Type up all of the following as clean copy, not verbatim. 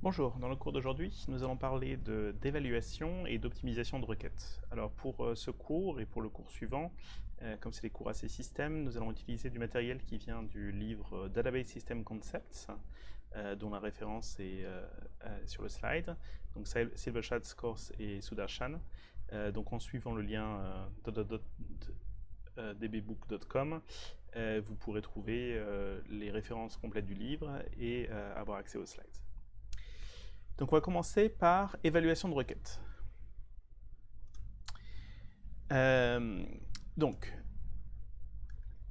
Bonjour, dans le cours d'aujourd'hui, nous allons parler d'évaluation et d'optimisation de requêtes. Alors pour ce cours et pour le cours suivant, comme c'est des cours assez système, nous allons utiliser du matériel qui vient du livre Database System Concepts, dont la référence est sur le slide, donc Silvershad, Course et Sudarshan. Donc en suivant le lien dbbook.com, vous pourrez trouver les références complètes du livre et avoir accès aux slides. Donc on va commencer par évaluation de requête. Donc,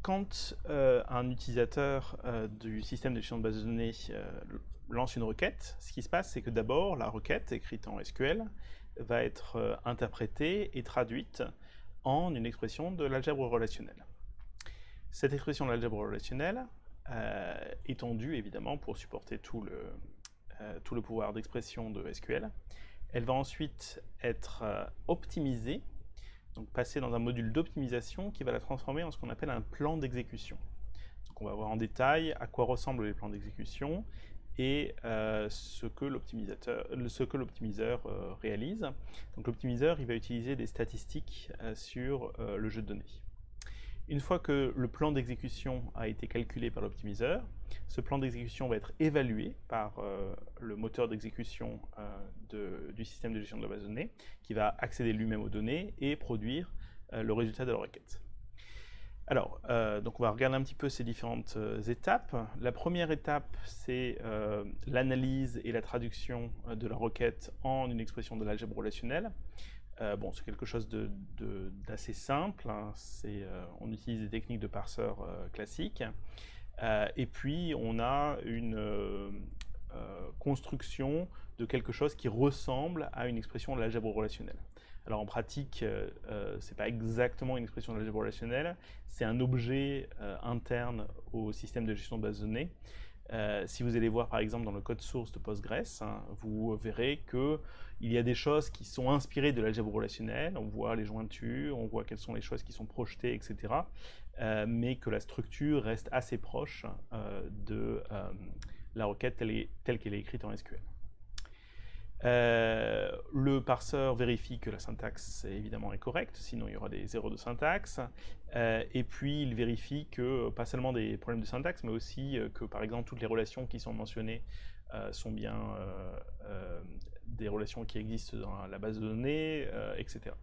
quand un utilisateur du système de gestion de base de données lance une requête, ce qui se passe, c'est que d'abord, la requête écrite en SQL va être interprétée et traduite en une expression de l'algèbre relationnelle. Cette expression de l'algèbre relationnelle est tendue, évidemment, pour supporter tout le pouvoir d'expression de SQL. Elle va ensuite être optimisée, donc passer dans un module d'optimisation qui va la transformer en ce qu'on appelle un plan d'exécution. Donc on va voir en détail à quoi ressemblent les plans d'exécution et ce que l'optimiseur réalise. Donc l'optimiseur, il va utiliser des statistiques sur le jeu de données. Une fois que le plan d'exécution a été calculé par l'optimiseur, ce plan d'exécution va être évalué par le moteur d'exécution du système de gestion de la base de données, qui va accéder lui-même aux données et produire le résultat de la requête. Alors, donc on va regarder un petit peu ces différentes étapes. La première étape, c'est l'analyse et la traduction de la requête en une expression de l'algèbre relationnelle. Bon, c'est quelque chose d'assez simple, hein. On utilise des techniques de parseur classiques, et puis on a une construction de quelque chose qui ressemble à une expression de l'algèbre relationnelle. Alors en pratique, c'est pas exactement une expression de l'algèbre relationnelle, c'est un objet interne au système de gestion de base de données. Si vous allez voir par exemple dans le code source de Postgres, hein, vous verrez qu'il y a des choses qui sont inspirées de l'algèbre relationnelle, on voit les jointures, on voit quelles sont les choses qui sont projetées, etc. Mais que la structure reste assez proche de la requête telle qu'elle est écrite en SQL. Le parseur vérifie que la syntaxe évidemment est correcte, sinon il y aura des erreurs de syntaxe. Et puis il vérifie que, pas seulement des problèmes de syntaxe, mais aussi que par exemple toutes les relations qui sont mentionnées sont bien des relations qui existent dans la base de données, etc.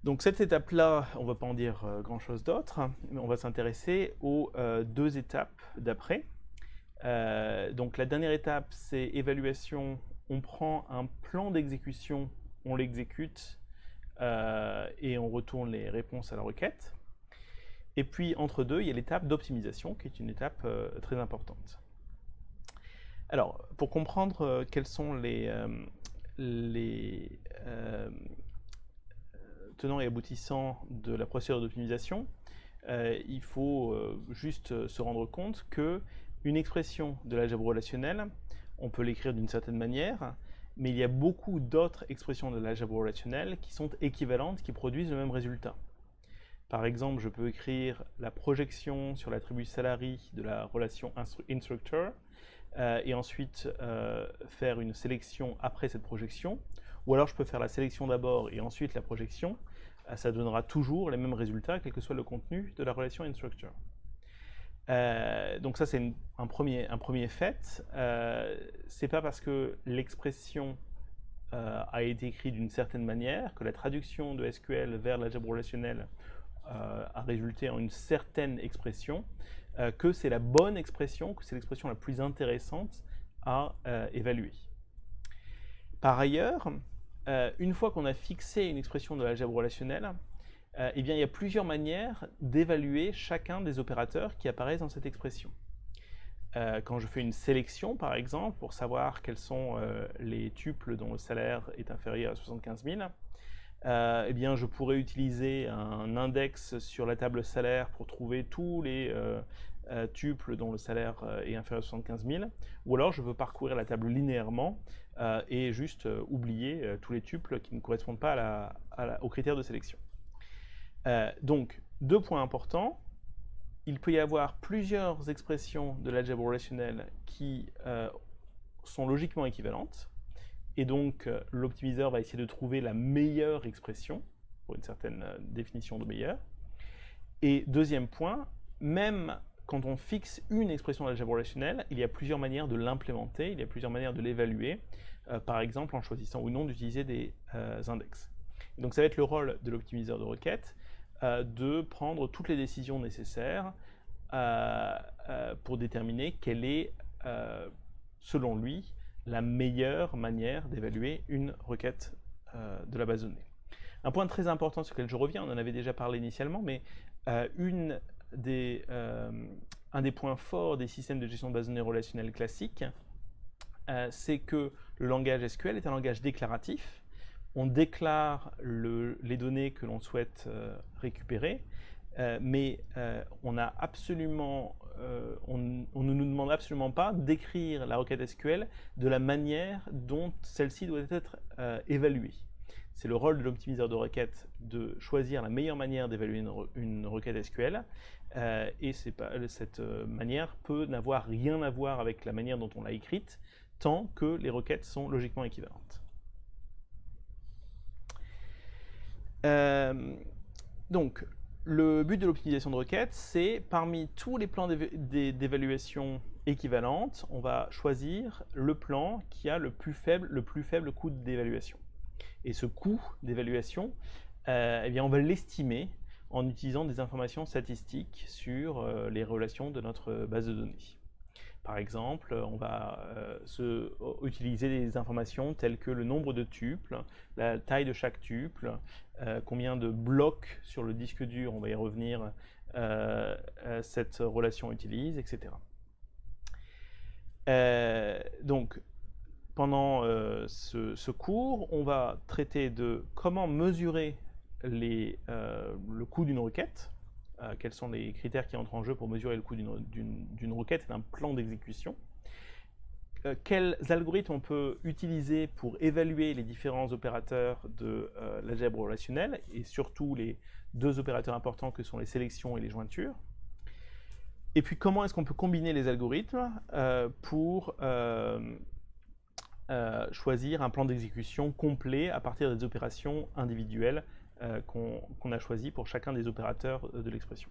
Donc cette étape-là, on ne va pas en dire grand-chose d'autre, mais on va s'intéresser aux deux étapes d'après. Donc la dernière étape, c'est évaluation. On prend un plan d'exécution, on l'exécute et on retourne les réponses à la requête. Et puis entre deux, il y a l'étape d'optimisation qui est une étape très importante. Alors, pour comprendre quels sont les tenants et aboutissants de la procédure d'optimisation, il faut juste se rendre compte que une expression de l'algèbre relationnelle, on peut l'écrire d'une certaine manière, mais il y a beaucoup d'autres expressions de l'algèbre relationnelle qui sont équivalentes, qui produisent le même résultat. Par exemple, je peux écrire la projection sur l'attribut salary de la relation instructor, et ensuite faire une sélection après cette projection, ou alors je peux faire la sélection d'abord et ensuite la projection. Ça donnera toujours les mêmes résultats, quel que soit le contenu de la relation instructor. Donc ça c'est un premier fait. C'est pas parce que l'expression a été écrite d'une certaine manière que la traduction de SQL vers l'algèbre relationnelle a résulté en une certaine expression, que c'est la bonne expression, que c'est l'expression la plus intéressante à évaluer. Par ailleurs, une fois qu'on a fixé une expression de l'algèbre relationnelle, eh bien, il y a plusieurs manières d'évaluer chacun des opérateurs qui apparaissent dans cette expression. Quand je fais une sélection, par exemple, pour savoir quels sont les tuples dont le salaire est inférieur à 75 000, eh bien, je pourrais utiliser un index sur la table salaire pour trouver tous les tuples dont le salaire est inférieur à 75 000, ou alors je veux parcourir la table linéairement et juste oublier tous les tuples qui ne correspondent pas aux critères de sélection. Donc, deux points importants. Il peut y avoir plusieurs expressions de l'algèbre relationnelle qui sont logiquement équivalentes, et donc l'optimiseur va essayer de trouver la meilleure expression, pour une certaine définition de meilleure. Et deuxième point, même quand on fixe une expression d'algèbre relationnelle, il y a plusieurs manières de l'implémenter, il y a plusieurs manières de l'évaluer, par exemple en choisissant ou non d'utiliser des index. Et donc ça va être le rôle de l'optimiseur de requête de prendre toutes les décisions nécessaires pour déterminer quelle est, selon lui, la meilleure manière d'évaluer une requête de la base de données. Un point très important sur lequel je reviens, on en avait déjà parlé initialement, mais un des points forts des systèmes de gestion de base de données relationnelles classiques, c'est que le langage SQL est un langage déclaratif. On déclare les données que l'on souhaite récupérer, mais on ne nous demande absolument pas d'écrire la requête SQL de la manière dont celle-ci doit être évaluée. C'est le rôle de l'optimiseur de requête de choisir la meilleure manière d'évaluer une requête SQL, et cette manière peut n'avoir rien à voir avec la manière dont on l'a écrite, tant que les requêtes sont logiquement équivalentes. Donc, le but de l'optimisation de requête, c'est parmi tous les plans d'évaluation équivalentes, on va choisir le plan qui a le plus faible coût d'évaluation. Et ce coût d'évaluation, eh bien, on va l'estimer en utilisant des informations statistiques sur les relations de notre base de données. Par exemple, on va utiliser des informations telles que le nombre de tuples, la taille de chaque tuple, combien de blocs sur le disque dur, on va y revenir, cette relation utilise, etc. Donc, pendant ce cours, on va traiter de comment mesurer le coût d'une requête, quels sont les critères qui entrent en jeu pour mesurer le coût d'une requête et d'un plan d'exécution, quels algorithmes on peut utiliser pour évaluer les différents opérateurs de l'algèbre relationnelle, et surtout les deux opérateurs importants que sont les sélections et les jointures, et puis comment est-ce qu'on peut combiner les algorithmes pour choisir un plan d'exécution complet à partir des opérations individuelles qu'on a choisies pour chacun des opérateurs de l'expression.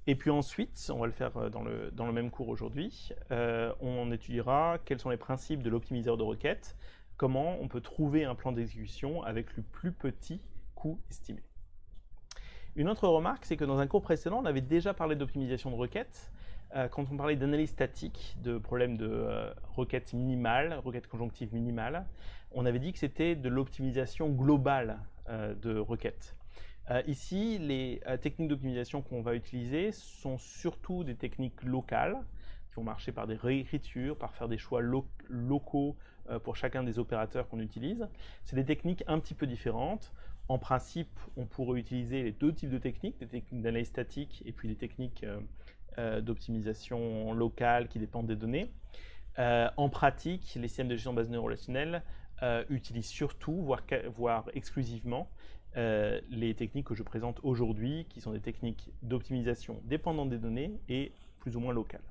Et puis ensuite, on va le faire dans le même cours aujourd'hui, on étudiera quels sont les principes de l'optimiseur de requête, comment on peut trouver un plan d'exécution avec le plus petit coût estimé. Une autre remarque, c'est que dans un cours précédent, on avait déjà parlé d'optimisation de requête, quand on parlait d'analyse statique, de problèmes de requête minimale, requête conjonctive minimale, on avait dit que c'était de l'optimisation globale de requête. Ici, les techniques d'optimisation qu'on va utiliser sont surtout des techniques locales, qui vont marcher par des réécritures, par faire des choix locaux pour chacun des opérateurs qu'on utilise. C'est des techniques un petit peu différentes. En principe, on pourrait utiliser les deux types de techniques, des techniques d'analyse statique et puis des techniques d'optimisation locale qui dépendent des données. En pratique, les systèmes de gestion de base de données relationnelles utilisent surtout, voire exclusivement, les techniques que je présente aujourd'hui, qui sont des techniques d'optimisation dépendantes des données et plus ou moins locales.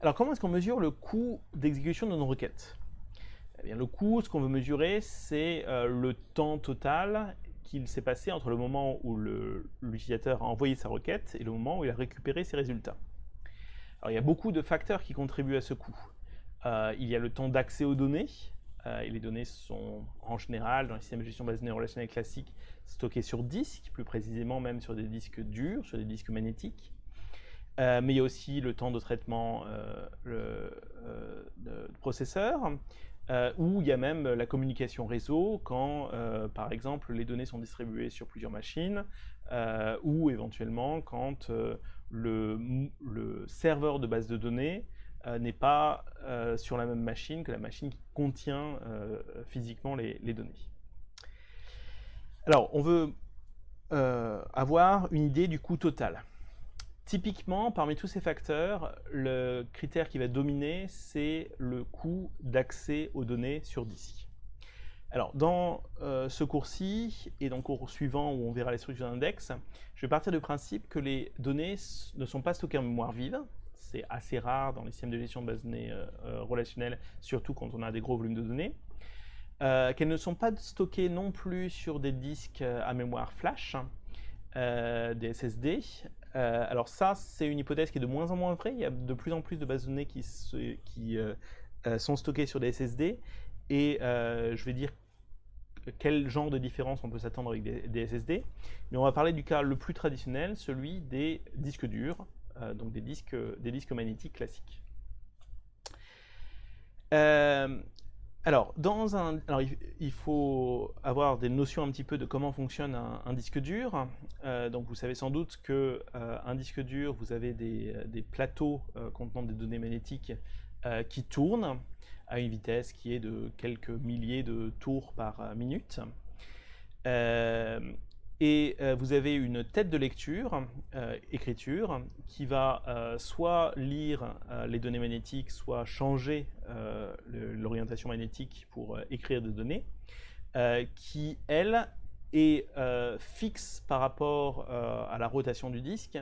Alors, comment est-ce qu'on mesure le coût d'exécution de nos requêtes ? Eh bien, le coût, ce qu'on veut mesurer, c'est le temps total qu'il s'est passé entre le moment où l'utilisateur a envoyé sa requête et le moment où il a récupéré ses résultats. Alors, il y a beaucoup de facteurs qui contribuent à ce coût. Il y a le temps d'accès aux données, et les données sont en général, dans les systèmes de gestion de base de données relationnelles classiques, stockées sur disque, plus précisément même sur des disques durs, sur des disques magnétiques. Mais il y a aussi le temps de traitement de processeur, où il y a même la communication réseau quand, par exemple, les données sont distribuées sur plusieurs machines, ou éventuellement quand le serveur de base de données n'est pas sur la même machine que la machine qui contient physiquement les données. Alors, on veut avoir une idée du coût total. Typiquement, parmi tous ces facteurs, le critère qui va dominer, c'est le coût d'accès aux données sur disque. Alors, dans ce cours-ci et dans le cours suivant où on verra les structures d'index, je vais partir du principe que les données ne sont pas stockées en mémoire vive. c'est assez rare dans les systèmes de gestion de bases de données relationnelles, surtout quand on a des gros volumes de données. Qu'elles ne sont pas stockées non plus sur des disques à mémoire flash, des SSD. Alors ça, c'est une hypothèse qui est de moins en moins vraie. Il y a de plus en plus de bases de données qui sont stockées sur des SSD. Et je vais dire quel genre de différence on peut s'attendre avec des SSD. Mais on va parler du cas le plus traditionnel, celui des disques durs, donc des disques magnétiques classiques. Alors, il faut avoir des notions un petit peu de comment fonctionne un disque dur. Donc, vous savez sans doute qu'un disque dur, vous avez des plateaux contenant des données magnétiques qui tournent à une vitesse qui est de quelques milliers de tours par minute. Vous avez une tête de lecture, écriture, qui va soit lire les données magnétiques, soit changer l'orientation magnétique pour écrire des données, qui, elle, est fixe par rapport à la rotation du disque,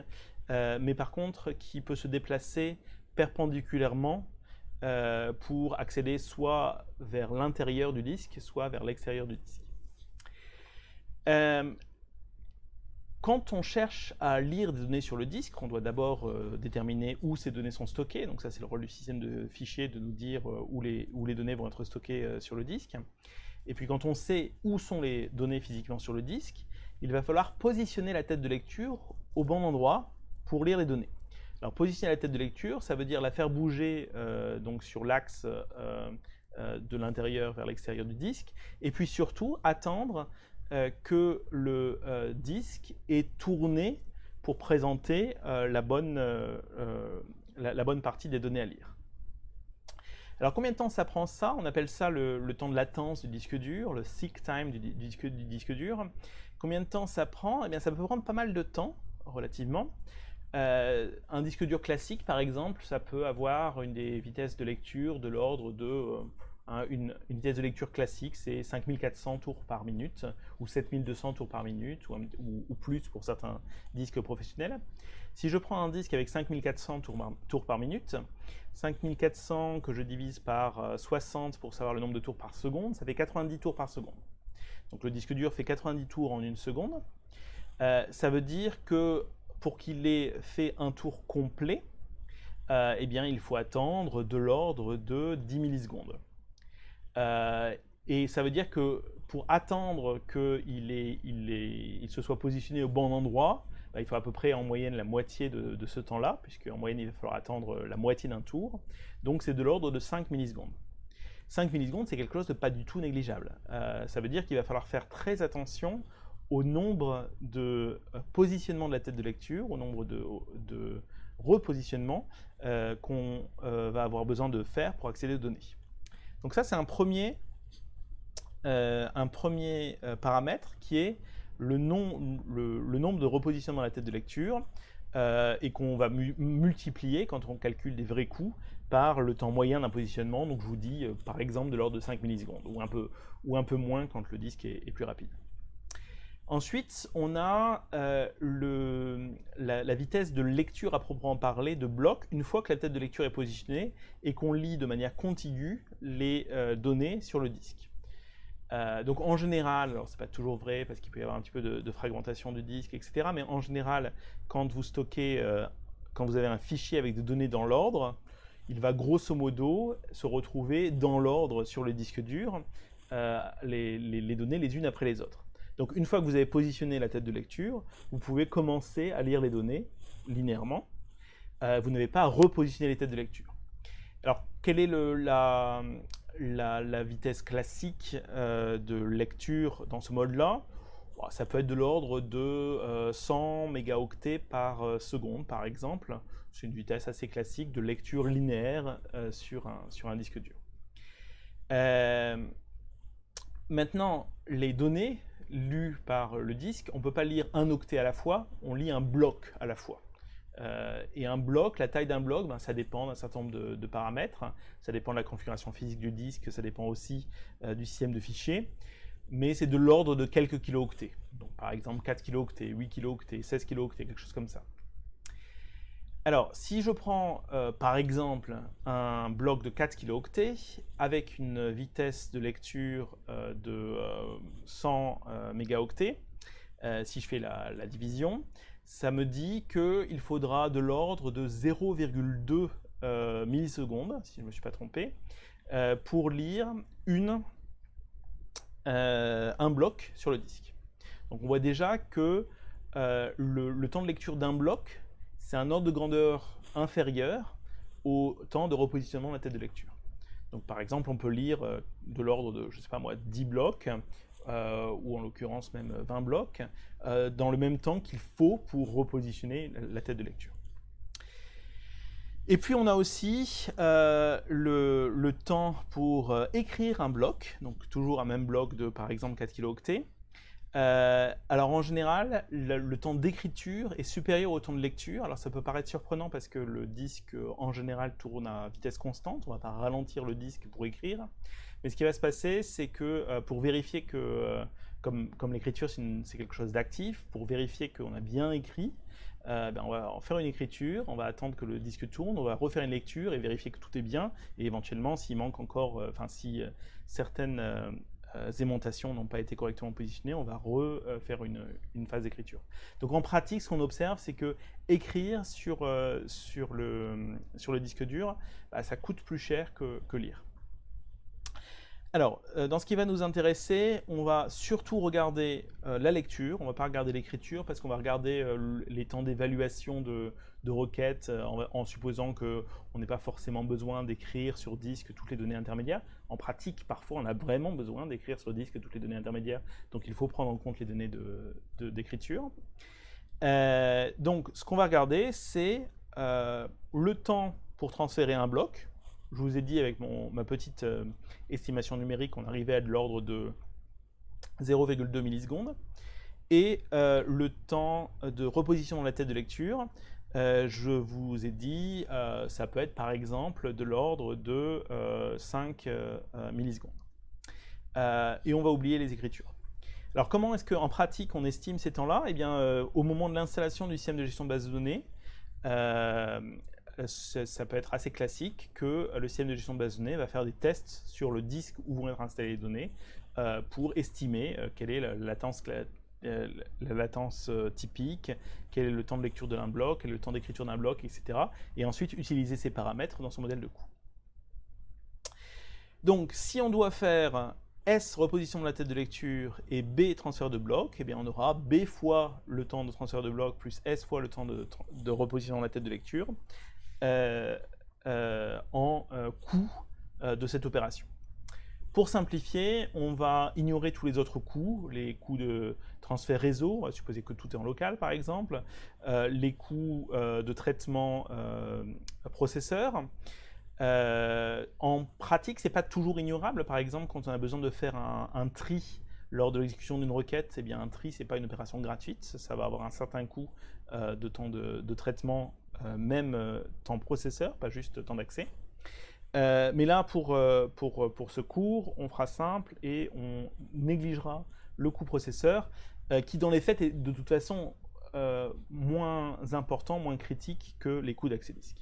mais par contre qui peut se déplacer perpendiculairement pour accéder soit vers l'intérieur du disque, soit vers l'extérieur du disque. Quand on cherche à lire des données sur le disque, on doit d'abord déterminer où ces données sont stockées. Donc ça, c'est le rôle du système de fichiers de nous dire où les données vont être stockées sur le disque. Et puis quand on sait où sont les données physiquement sur le disque, il va falloir positionner la tête de lecture au bon endroit pour lire les données. Alors positionner la tête de lecture, ça veut dire la faire bouger donc sur l'axe de l'intérieur vers l'extérieur du disque, et puis surtout attendre que le disque est tourné pour présenter la bonne partie des données à lire. Alors combien de temps ça prend ça? On appelle ça le temps de latence du disque dur, le seek time du disque dur. Combien de temps ça prend? Eh bien, ça peut prendre pas mal de temps, relativement. Un disque dur classique, par exemple, ça peut avoir des vitesses de lecture de l'ordre de... une vitesse de lecture classique, c'est 5400 tours par minute, ou 7200 tours par minute, ou plus pour certains disques professionnels. Si je prends un disque avec 5400 tours par minute, 5400 que je divise par 60 pour savoir le nombre de tours par seconde, ça fait 90 tours par seconde. Donc le disque dur fait 90 tours en une seconde. Ça veut dire que pour qu'il ait fait un tour complet, eh bien, il faut attendre de l'ordre de 10 millisecondes. Et ça veut dire que pour attendre qu'il se soit positionné au bon endroit, il faut à peu près en moyenne la moitié de ce temps-là, puisque en moyenne il va falloir attendre la moitié d'un tour. Donc c'est de l'ordre de 5 millisecondes. 5 millisecondes, c'est quelque chose de pas du tout négligeable. Ça veut dire qu'il va falloir faire très attention au nombre de positionnements de la tête de lecture, au nombre de repositionnements qu'on va avoir besoin de faire pour accéder aux données. Donc ça, c'est un premier paramètre qui est le nombre de repositionnements de la tête de lecture et qu'on va multiplier quand on calcule des vrais coûts par le temps moyen d'un positionnement. Donc je vous dis par exemple de l'ordre de 5 millisecondes ou un peu moins quand le disque est plus rapide. Ensuite, on a la vitesse de lecture à proprement parler de bloc une fois que la tête de lecture est positionnée et qu'on lit de manière contigue les données sur le disque. Donc en général, alors c'est pas toujours vrai parce qu'il peut y avoir un petit peu de fragmentation du disque, etc. Mais en général, quand vous avez un fichier avec des données dans l'ordre, il va grosso modo se retrouver dans l'ordre sur le disque dur, les données les unes après les autres. Donc une fois que vous avez positionné la tête de lecture, vous pouvez commencer à lire les données linéairement. Vous n'avez pas à repositionner les têtes de lecture. Alors quelle est la vitesse classique de lecture dans ce mode-là? Ça peut être de l'ordre de 100 mégaoctets par seconde, par exemple. C'est une vitesse assez classique de lecture linéaire sur un disque dur. Maintenant, les données lues par le disque, on ne peut pas lire un octet à la fois, on lit un bloc à la fois. Et un bloc, la taille d'un bloc, ça dépend d'un certain nombre de paramètres. Ça dépend de la configuration physique du disque, ça dépend aussi du système de fichiers. Mais c'est de l'ordre de quelques kilooctets. Donc par exemple 4 kilooctets, 8 kilooctets, 16 kilooctets, quelque chose comme ça. Alors, si je prends par exemple un bloc de 4 kilooctets avec une vitesse de lecture de 100 mégaoctets, si je fais la division, ça me dit qu'il faudra de l'ordre de 0,2 millisecondes, si je ne me suis pas trompé, pour lire un bloc sur le disque. Donc on voit déjà que le temps de lecture d'un bloc, c'est un ordre de grandeur inférieur au temps de repositionnement de la tête de lecture. Donc par exemple, on peut lire de l'ordre de, je sais pas moi, 10 blocs, ou en l'occurrence même 20 blocs, dans le même temps qu'il faut pour repositionner la tête de lecture. Et puis on a aussi le temps pour écrire un bloc, donc toujours un même bloc de par exemple 4 kilooctets. Alors en général, le temps d'écriture est supérieur au temps de lecture. Alors ça peut paraître surprenant parce que le disque en général tourne à vitesse constante, on ne va pas ralentir le disque pour écrire. Mais ce qui va se passer, c'est que pour vérifier que, comme l'écriture c'est quelque chose d'actif, pour vérifier qu'on a bien écrit, on va en faire une écriture, on va attendre que le disque tourne, on va refaire une lecture et vérifier que tout est bien, et éventuellement s'il manque encore, si certaines aimantations n'ont pas été correctement positionnées, on va refaire une phase d'écriture. Donc en pratique, ce qu'on observe, c'est que écrire sur le disque dur, ça coûte plus cher que lire. Alors, dans ce qui va nous intéresser, on va surtout regarder la lecture, on ne va pas regarder l'écriture parce qu'on va regarder les temps d'évaluation de requêtes en supposant qu'on n'ait pas forcément besoin d'écrire sur disque toutes les données intermédiaires. En pratique, parfois, on a vraiment besoin d'écrire sur disque toutes les données intermédiaires, donc il faut prendre en compte les données d'écriture. Donc, ce qu'on va regarder, c'est le temps pour transférer un bloc. Je vous ai dit avec ma petite estimation numérique, on arrivait à de l'ordre de 0,2 millisecondes. Et le temps de reposition dans la tête de lecture, je vous ai dit, ça peut être par exemple de l'ordre de 5 millisecondes. Et on va oublier les écritures. Alors comment est-ce qu'en pratique on estime ces temps-là? Eh bien, au moment de l'installation du système de gestion de base de données, ça peut être assez classique que le système de gestion de base de données va faire des tests sur le disque où vont être installées les données pour estimer quelle est la latence typique, quel est le temps de lecture d'un bloc, quel est le temps d'écriture d'un bloc, etc. Et ensuite utiliser ces paramètres dans son modèle de coût. Donc si on doit faire S reposition de la tête de lecture et B transfert de bloc, eh bien on aura B fois le temps de transfert de bloc plus S fois le temps de reposition de la tête de lecture en coût de cette opération. Pour simplifier, on va ignorer tous les autres coûts, les coûts de transfert réseau, on va supposer que tout est en local par exemple, les coûts de traitement processeur. En pratique, ce n'est pas toujours ignorable. Par exemple, quand on a besoin de faire un tri lors de l'exécution d'une requête, eh bien, un tri, ce n'est pas une opération gratuite. Ça va avoir un certain coût de temps de traitement, même temps processeur, pas juste temps d'accès. Mais là, pour ce cours, on fera simple et on négligera le coût processeur, qui dans les faits est de toute façon moins important, moins critique que les coûts d'accès disque.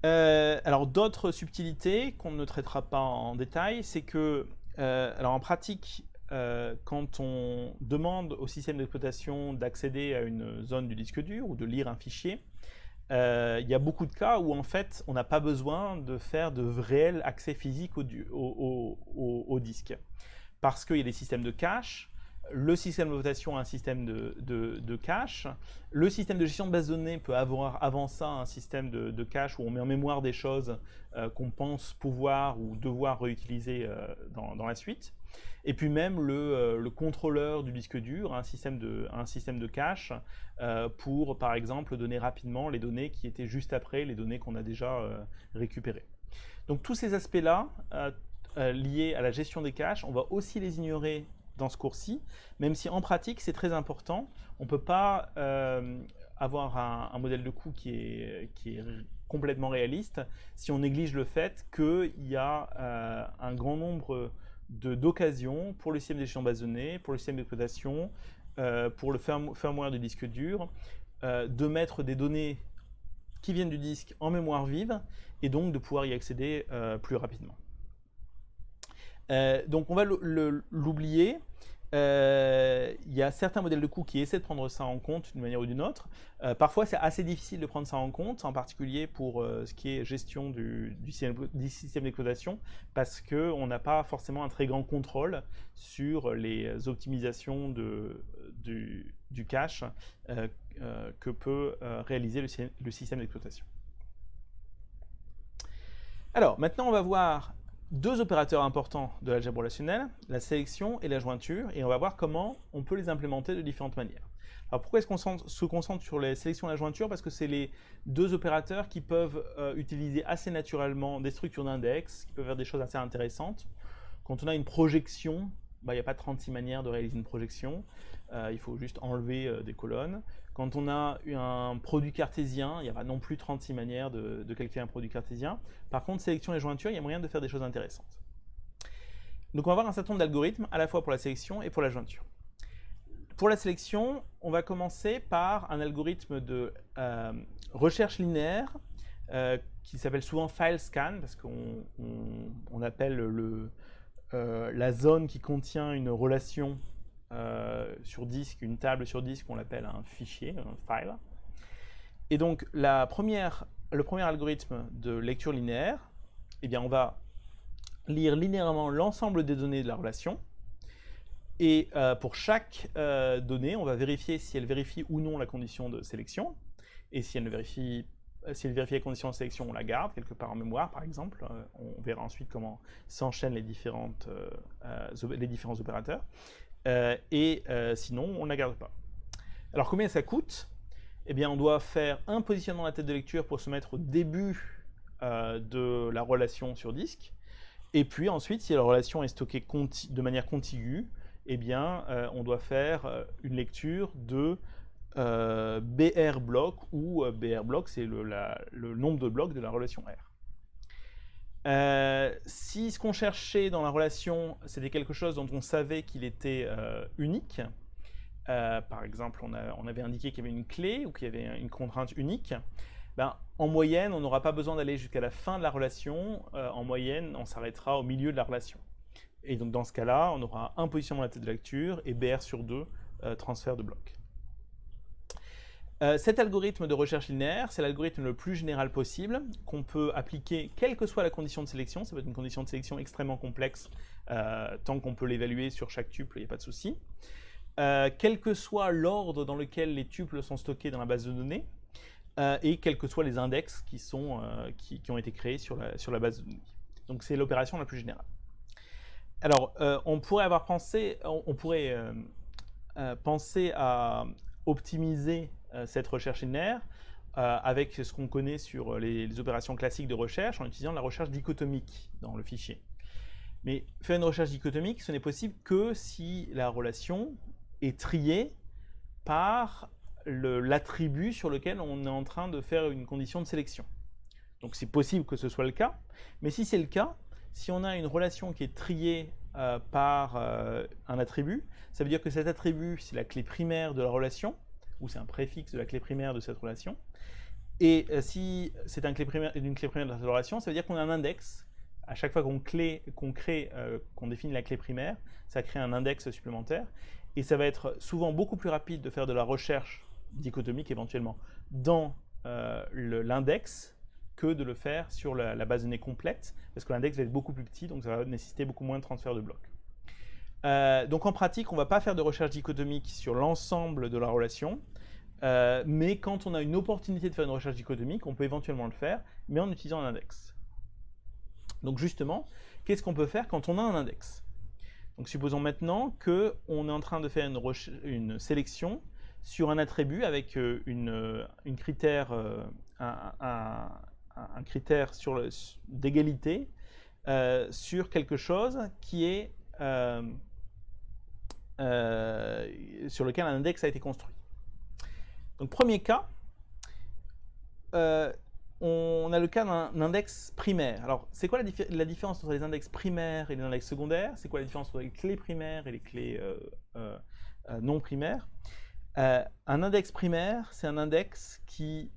Alors d'autres subtilités qu'on ne traitera pas en détail, c'est que, alors en pratique, quand on demande au système d'exploitation d'accéder à une zone du disque dur ou de lire un fichier, il y a beaucoup de cas où en fait on n'a pas besoin de faire de réel accès physique au disque. Parce qu'il y a des systèmes de cache, le système d'exploitation a un système de cache, le système de gestion de base de données peut avoir avant ça un système de cache où on met en mémoire des choses qu'on pense pouvoir ou devoir réutiliser dans la suite. Et puis même le contrôleur du disque dur a un système de cache pour, par exemple, donner rapidement les données qui étaient juste après les données qu'on a déjà récupérées. Donc tous ces aspects-là, liés à la gestion des caches, on va aussi les ignorer dans ce cours-ci, même si en pratique c'est très important. On ne peut pas avoir un modèle de coût qui est complètement réaliste si on néglige le fait qu'il y a un grand nombre d'occasions pour le système de gestion de base de données, pour le système d'exploitation, pour le firmware du disque dur, de mettre des données qui viennent du disque en mémoire vive, et donc de pouvoir y accéder plus rapidement. Donc on va l'oublier. Il y a certains modèles de coûts qui essaient de prendre ça en compte d'une manière ou d'une autre. Parfois, c'est assez difficile de prendre ça en compte, en particulier pour ce qui est gestion du système d'exploitation, parce qu'on n'a pas forcément un très grand contrôle sur les optimisations du cache que peut réaliser le système d'exploitation. Alors, maintenant, on va voir deux opérateurs importants de l'algèbre relationnelle, la sélection et la jointure, et on va voir comment on peut les implémenter de différentes manières. Alors pourquoi est-ce qu'on se concentre sur les sélections et la jointure? Parce que c'est les deux opérateurs qui peuvent utiliser assez naturellement des structures d'index, qui peuvent faire des choses assez intéressantes. Quand on a une projection, il n'y a pas 36 manières de réaliser une projection, il faut juste enlever des colonnes. Quand on a un produit cartésien, il n'y a pas non plus 36 manières de calculer un produit cartésien. Par contre, sélection et jointure, il y a moyen de faire des choses intéressantes. Donc on va voir un certain nombre d'algorithmes, à la fois pour la sélection et pour la jointure. Pour la sélection, on va commencer par un algorithme de recherche linéaire qui s'appelle souvent file scan, parce qu'on appelle la zone qui contient une relation sur disque, une table sur disque, on l'appelle un fichier, un file. Et donc le premier algorithme de lecture linéaire, eh bien on va lire linéairement l'ensemble des données de la relation. Et pour chaque donnée, on va vérifier si elle vérifie ou non la condition de sélection. Et si elle vérifie la condition de sélection, on la garde quelque part en mémoire, par exemple. On verra ensuite comment s'enchaînent les différents opérateurs. Sinon, on ne la garde pas. Alors, combien ça coûte? Eh bien, on doit faire un positionnement de la tête de lecture pour se mettre au début de la relation sur disque. Et puis ensuite, si la relation est stockée de manière contiguë, eh bien, on doit faire une lecture de BR bloc, où BR bloc, c'est le nombre de blocs de la relation R. Si ce qu'on cherchait dans la relation, c'était quelque chose dont on savait qu'il était unique, par exemple, on avait indiqué qu'il y avait une clé ou qu'il y avait une contrainte unique, en moyenne, on n'aura pas besoin d'aller jusqu'à la fin de la relation. En moyenne, on s'arrêtera au milieu de la relation. Et donc, dans ce cas-là, on aura un positionnement de la tête de lecture et BR sur 2, transfert de blocs. Cet algorithme de recherche linéaire, c'est l'algorithme le plus général possible, qu'on peut appliquer quelle que soit la condition de sélection. Ça peut être une condition de sélection extrêmement complexe, tant qu'on peut l'évaluer sur chaque tuple, il n'y a pas de souci. Quel que soit l'ordre dans lequel les tuples sont stockés dans la base de données, et quels que soient les index qui ont été créés sur la base de données. Donc c'est l'opération la plus générale. Alors, on pourrait penser à optimiser cette recherche linéaire avec ce qu'on connaît sur les opérations classiques de recherche en utilisant la recherche dichotomique dans le fichier. Mais faire une recherche dichotomique, ce n'est possible que si la relation est triée par l'attribut sur lequel on est en train de faire une condition de sélection. Donc c'est possible que ce soit le cas, mais si c'est le cas, si on a une relation qui est triée par un attribut, ça veut dire que cet attribut, c'est la clé primaire de la relation, ou c'est un préfixe de la clé primaire de cette relation. Et si c'est une clé primaire de cette relation, ça veut dire qu'on a un index. À chaque fois qu'on définit la clé primaire, ça crée un index supplémentaire. Et ça va être souvent beaucoup plus rapide de faire de la recherche dichotomique éventuellement dans l'index que de le faire sur la base de données complète, parce que l'index va être beaucoup plus petit, donc ça va nécessiter beaucoup moins de transfert de blocs. Donc en pratique, on ne va pas faire de recherche dichotomique sur l'ensemble de la relation, mais quand on a une opportunité de faire une recherche dichotomique, on peut éventuellement le faire, mais en utilisant un index. Donc justement, qu'est-ce qu'on peut faire quand on a un index? Donc supposons maintenant qu'on est en train de faire une sélection sur un attribut avec un critère d'égalité sur quelque chose qui est sur lequel un index a été construit. Donc premier cas, on a le cas d'un index primaire. Alors c'est quoi la différence entre les index primaires et les index secondaires? C'est quoi la différence entre les clés primaires et les clés non primaires. Un index primaire, c'est un index qui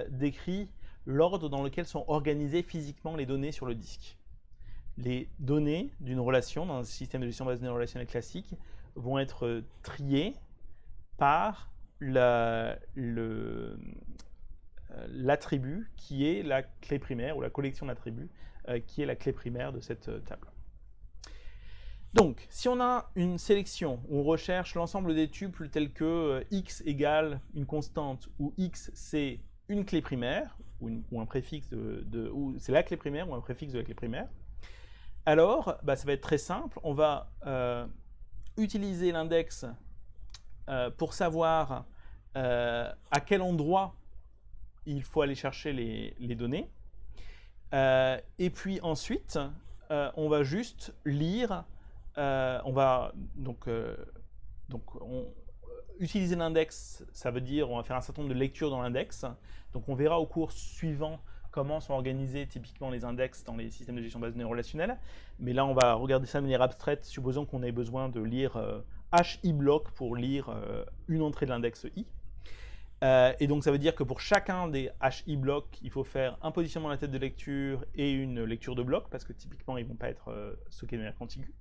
décrit l'ordre dans lequel sont organisées physiquement les données sur le disque. Les données d'une relation dans un système de gestion de base de données relationnelle classique vont être triées par l'attribut qui est la clé primaire, ou la collection d'attributs qui est la clé primaire de cette table. Donc, si on a une sélection où on recherche l'ensemble des tuples tels que x égale une constante, où x c'est une clé primaire, ou un préfixe ou c'est la clé primaire ou un préfixe de la clé primaire, alors ça va être très simple. On va utiliser l'index pour savoir à quel endroit il faut aller chercher les données. Et puis ensuite, on va juste lire. On va utiliser l'index, ça veut dire on va faire un certain nombre de lectures dans l'index. Donc on verra au cours suivant comment sont organisés typiquement les index dans les systèmes de gestion de base de données relationnelles. Mais là, on va regarder ça de manière abstraite, supposons qu'on ait besoin de lire HI bloc pour lire une entrée de l'index I. Et donc ça veut dire que pour chacun des HI blocs, il faut faire un positionnement de la tête de lecture et une lecture de bloc, parce que typiquement, ils ne vont pas être stockés de manière contiguë.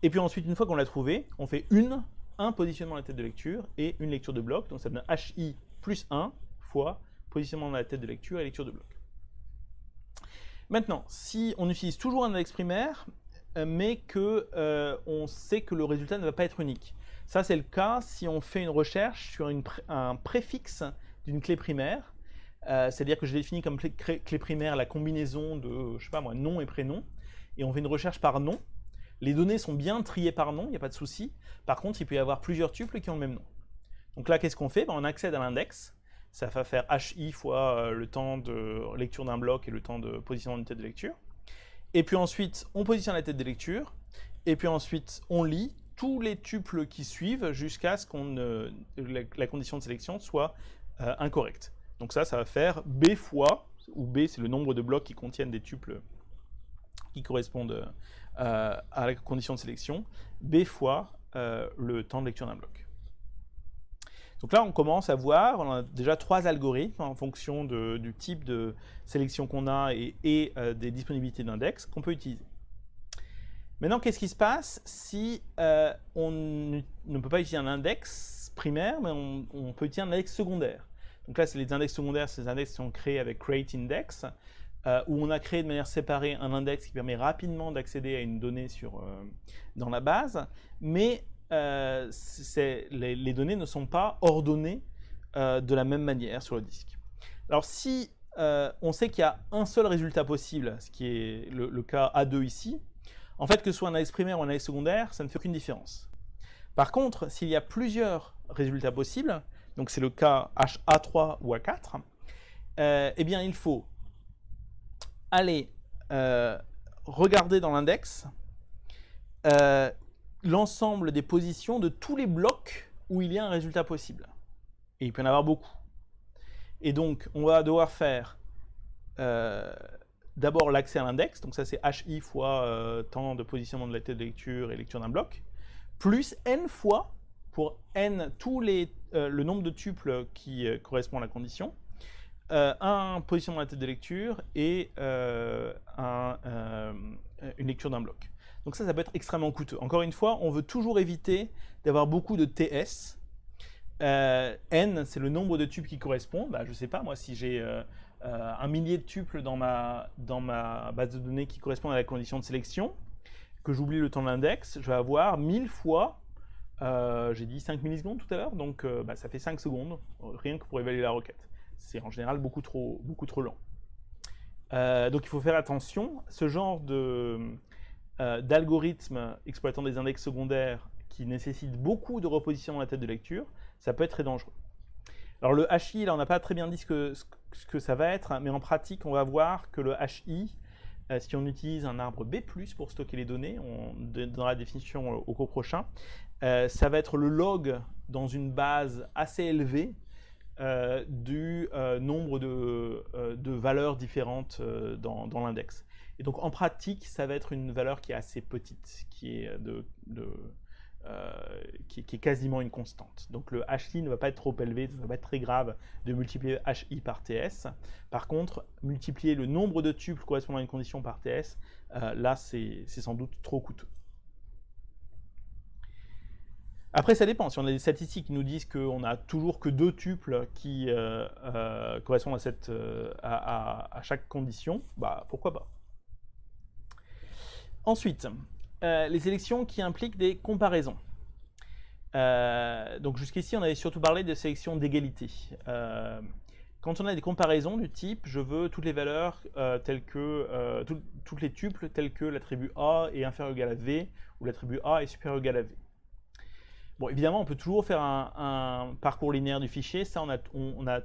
Et puis ensuite, une fois qu'on l'a trouvé, on fait un positionnement de la tête de lecture et une lecture de bloc. Donc ça donne HI plus 1 fois positionnement de la tête de lecture et lecture de bloc. Maintenant, si on utilise toujours un index primaire, mais qu'on sait que le résultat ne va pas être unique. Ça, c'est le cas si on fait une recherche sur un préfixe d'une clé primaire. C'est-à-dire que je définis comme clé primaire la combinaison de, je sais pas moi, nom et prénom, et on fait une recherche par nom. Les données sont bien triées par nom, il n'y a pas de souci. Par contre, il peut y avoir plusieurs tuples qui ont le même nom. Donc là, qu'est-ce qu'on fait? On accède à l'index. Ça va faire HI fois le temps de lecture d'un bloc et le temps de positionnement d'une tête de lecture. Et puis ensuite, on positionne la tête de lecture. Et puis ensuite, on lit tous les tuples qui suivent jusqu'à ce que la condition de sélection soit incorrecte. Donc ça va faire B fois, où B c'est le nombre de blocs qui contiennent des tuples qui correspondent à la condition de sélection, B fois le temps de lecture d'un bloc. Donc là, on commence à voir, on a déjà 3 algorithmes en fonction du type de sélection qu'on a et des disponibilités d'index qu'on peut utiliser. Maintenant, qu'est-ce qui se passe si on ne peut pas utiliser un index primaire, mais on peut utiliser un index secondaire? Donc là, c'est les index secondaires, c'est les index qui sont créés avec createIndex, où on a créé de manière séparée un index qui permet rapidement d'accéder à une donnée dans la base, mais les données ne sont pas ordonnées de la même manière sur le disque. Alors si on sait qu'il y a un seul résultat possible, ce qui est le cas A2 ici, en fait que ce soit un index primaire ou un index secondaire, ça ne fait aucune différence. Par contre, s'il y a plusieurs résultats possibles, donc c'est le cas HA3 ou A4, eh bien il faut aller regarder dans l'index l'ensemble des positions de tous les blocs où il y a un résultat possible. Et il peut y en avoir beaucoup. Et donc, on va devoir faire d'abord l'accès à l'index, donc ça c'est HI fois temps de positionnement de la tête de lecture et lecture d'un bloc, plus n fois, pour n le nombre de tuples qui correspond à la condition, un positionnement de la tête de lecture et une lecture d'un bloc. Donc ça peut être extrêmement coûteux. Encore une fois, on veut toujours éviter d'avoir beaucoup de TS. N, c'est le nombre de tuples qui correspond. Je ne sais pas, moi, si j'ai 1 millier de tuples dans ma base de données qui correspondent à la condition de sélection, que j'oublie le temps de l'index, je vais avoir 1000 fois, j'ai dit 5 millisecondes tout à l'heure, donc ça fait 5 secondes, rien que pour évaluer la requête. C'est en général beaucoup trop lent. Donc il faut faire attention. Ce genre d'algorithme exploitant des index secondaires qui nécessitent beaucoup de repositionnement de la tête de lecture, ça peut être très dangereux. Alors le HI, là on n'a pas très bien dit ce que ça va être, mais en pratique on va voir que le HI, si on utilise un arbre B+, pour stocker les données, on donnera la définition au cours prochain, ça va être le log dans une base assez élevée du nombre de valeurs différentes dans l'index. Et donc en pratique, ça va être une valeur qui est assez petite, qui est qui est quasiment une constante. Donc le HI ne va pas être trop élevé, ça ne va pas être très grave de multiplier HI par TS. Par contre, multiplier le nombre de tuples correspondant à une condition par TS, là c'est sans doute trop coûteux. Après, ça dépend. Si on a des statistiques qui nous disent qu'on n'a toujours que 2 tuples qui correspondent à chaque condition, bah, pourquoi pas. Ensuite, les sélections qui impliquent des comparaisons. Donc jusqu'ici, on avait surtout parlé de sélection d'égalité. Quand on a des comparaisons du type, je veux toutes les valeurs telles que toutes les tuples telles que l'attribut A est inférieur ou égal à V ou l'attribut A est supérieur ou égal à V. Bon, évidemment, on peut toujours faire un parcours linéaire du fichier. Ça, on a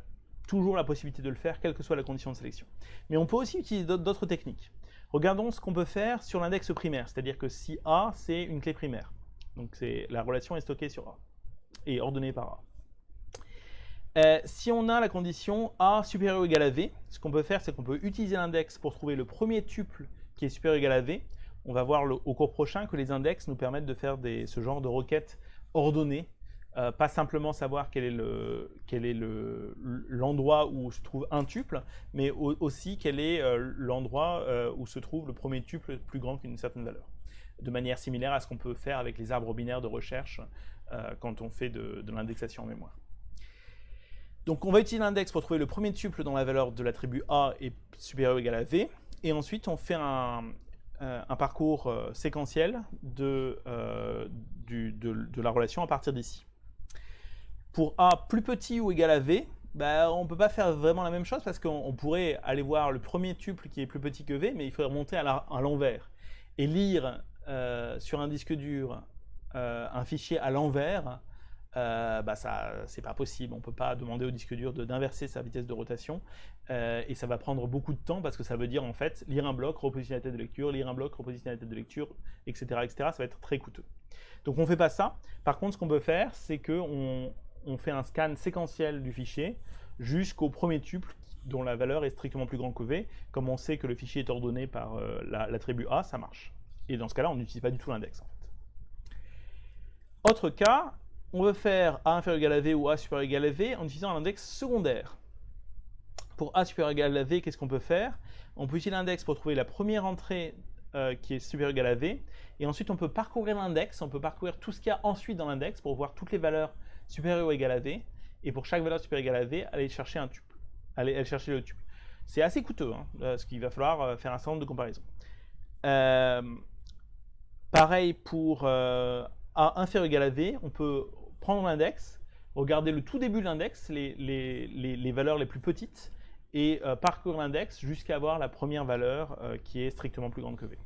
toujours la possibilité de le faire, quelle que soit la condition de sélection. Mais on peut aussi utiliser d'autres techniques. Regardons ce qu'on peut faire sur l'index primaire, c'est-à-dire que si A, c'est une clé primaire. Donc la relation est stockée sur A et ordonnée par A. Si on a la condition A supérieur ou égal à V, ce qu'on peut faire, c'est qu'on peut utiliser l'index pour trouver le premier tuple qui est supérieur ou égal à V. On va voir au cours prochain que les index nous permettent de faire ce genre de requêtes ordonnées, pas simplement savoir quel est l'endroit où se trouve un tuple, mais aussi quel est l'endroit où se trouve le premier tuple plus grand qu'une certaine valeur. De manière similaire à ce qu'on peut faire avec les arbres binaires de recherche quand on fait de l'indexation en mémoire. Donc on va utiliser l'index pour trouver le premier tuple dont la valeur de l'attribut A est supérieure ou égale à V, et ensuite on fait un parcours séquentiel de la relation à partir d'ici. Pour A plus petit ou égal à V, bah, on ne peut pas faire vraiment la même chose parce qu'on pourrait aller voir le premier tuple qui est plus petit que V, mais il faudrait remonter à l'envers. Et lire sur un disque dur un fichier à l'envers, bah c'est pas possible. On ne peut pas demander au disque dur d'inverser sa vitesse de rotation et ça va prendre beaucoup de temps parce que ça veut dire en fait lire un bloc, repositionner la tête de lecture, lire un bloc, repositionner la tête de lecture, etc., etc. Ça va être très coûteux. Donc on ne fait pas ça. Par contre, ce qu'on peut faire, c'est qu'on fait un scan séquentiel du fichier jusqu'au premier tuple dont la valeur est strictement plus grande que V. Comme on sait que le fichier est ordonné par l'attribut A, ça marche. Et dans ce cas-là, on n'utilise pas du tout l'index en fait. Autre cas, on veut faire A inférieur ou égal à V ou A supérieur ou égal à V en utilisant un index secondaire. Pour A supérieur ou égal à V, qu'est-ce qu'on peut faire? On peut utiliser l'index pour trouver la première entrée qui est supérieure ou égale à V, et ensuite on peut parcourir l'index, on peut parcourir tout ce qu'il y a ensuite dans l'index pour voir toutes les valeurs supérieures ou égales à V, et pour chaque valeur supérieure ou égale à V, aller chercher un tuple, aller chercher le tuple. C'est assez coûteux, hein, parce qu'il va falloir faire un certain nombre de comparaisons. Pareil pour A inférieur ou égal à V, on peut prendre l'index, regarder le tout début de l'index, les valeurs les plus petites, et parcourir l'index jusqu'à avoir la première valeur qui est strictement plus grande que V.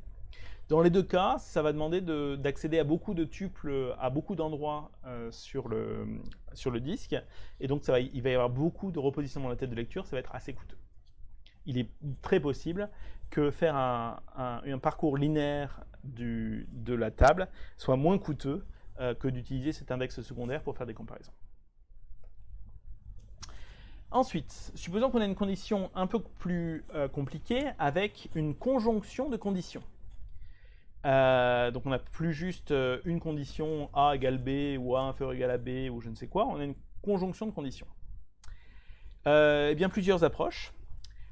Dans les deux cas, ça va demander d'accéder à beaucoup de tuples à beaucoup d'endroits sur le disque, et donc il va y avoir beaucoup de repositionnement de la tête de lecture, ça va être assez coûteux. Il est très possible que faire un parcours linéaire de la table soit moins coûteux que d'utiliser cet index secondaire pour faire des comparaisons. Ensuite, supposons qu'on a une condition un peu plus compliquée avec une conjonction de conditions. Donc on n'a plus juste une condition A égale B ou A inférieur ou égal à B ou je ne sais quoi, on a une conjonction de conditions. Eh bien plusieurs approches.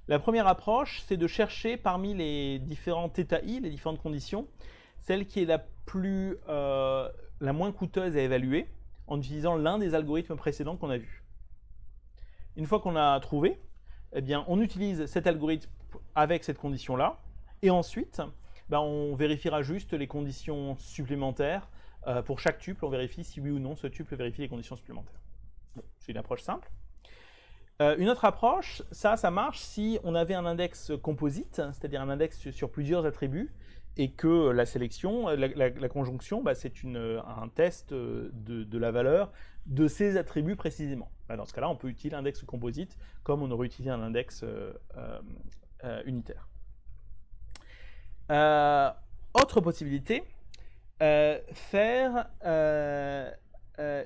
La première approche, c'est de chercher parmi les différents θi, les différentes conditions, celle qui est la moins coûteuse à évaluer en utilisant l'un des algorithmes précédents qu'on a vus. Une fois qu'on a trouvé, eh bien, on utilise cet algorithme avec cette condition-là, et ensuite, on vérifiera juste les conditions supplémentaires. Pour chaque tuple, on vérifie si oui ou non ce tuple vérifie les conditions supplémentaires. Bon, c'est une approche simple. Une autre approche, ça marche si on avait un index composite, c'est-à-dire un index sur plusieurs attributs, et que la sélection, la conjonction, c'est un test de la valeur de ces attributs précisément. Dans ce cas-là, on peut utiliser l'index composite comme on aurait utilisé un index unitaire. Autre possibilité, faire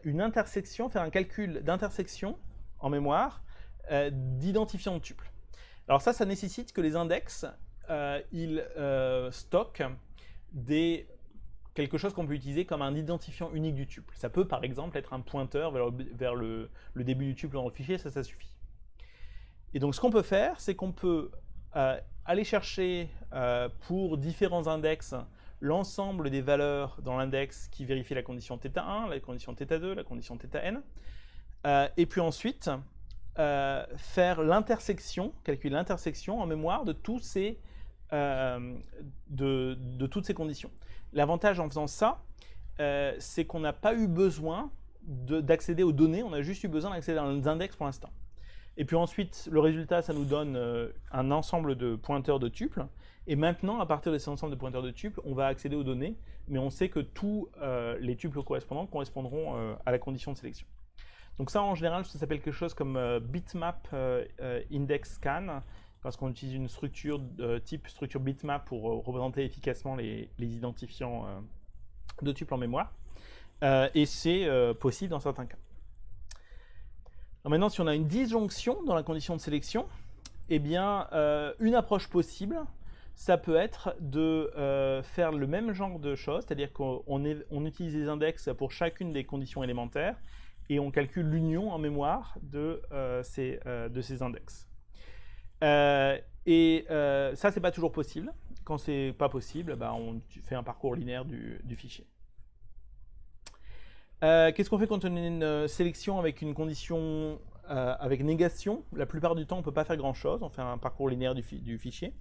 une intersection, faire un calcul d'intersection en mémoire d'identifiants de tuples. Alors ça nécessite que les index ils stockent des quelque chose qu'on peut utiliser comme un identifiant unique du tuple. Ça peut par exemple être un pointeur vers le début du tuple dans le fichier, ça suffit. Et donc ce qu'on peut faire, c'est qu'on peut aller chercher pour différents index l'ensemble des valeurs dans l'index qui vérifient la condition θ1, la condition θ2, la condition θn, et puis ensuite faire l'intersection, calculer l'intersection en mémoire de toutes ces conditions. L'avantage en faisant ça, c'est qu'on n'a pas eu besoin d'accéder aux données, on a juste eu besoin d'accéder dans les index pour l'instant. Et puis ensuite, le résultat, ça nous donne un ensemble de pointeurs de tuples. Et maintenant, à partir de ces ensembles de pointeurs de tuples, on va accéder aux données, mais on sait que tous les tuples correspondants correspondront à la condition de sélection. Donc ça, en général, ça s'appelle quelque chose comme bitmap index scan, parce qu'on utilise une structure type structure bitmap pour représenter efficacement les identifiants de tuples en mémoire. Et c'est possible dans certains cas. Alors maintenant, si on a une disjonction dans la condition de sélection, eh bien, une approche possible, ça peut être de faire le même genre de choses, c'est-à-dire qu'on utilise les index pour chacune des conditions élémentaires et on calcule l'union en mémoire de ces index. Ça, c'est pas toujours possible. Quand c'est pas possible, on fait un parcours linéaire du fichier. Qu'est-ce qu'on fait quand on a une sélection avec une condition avec négation? La plupart du temps, on ne peut pas faire grand-chose. On fait un parcours linéaire du fichier.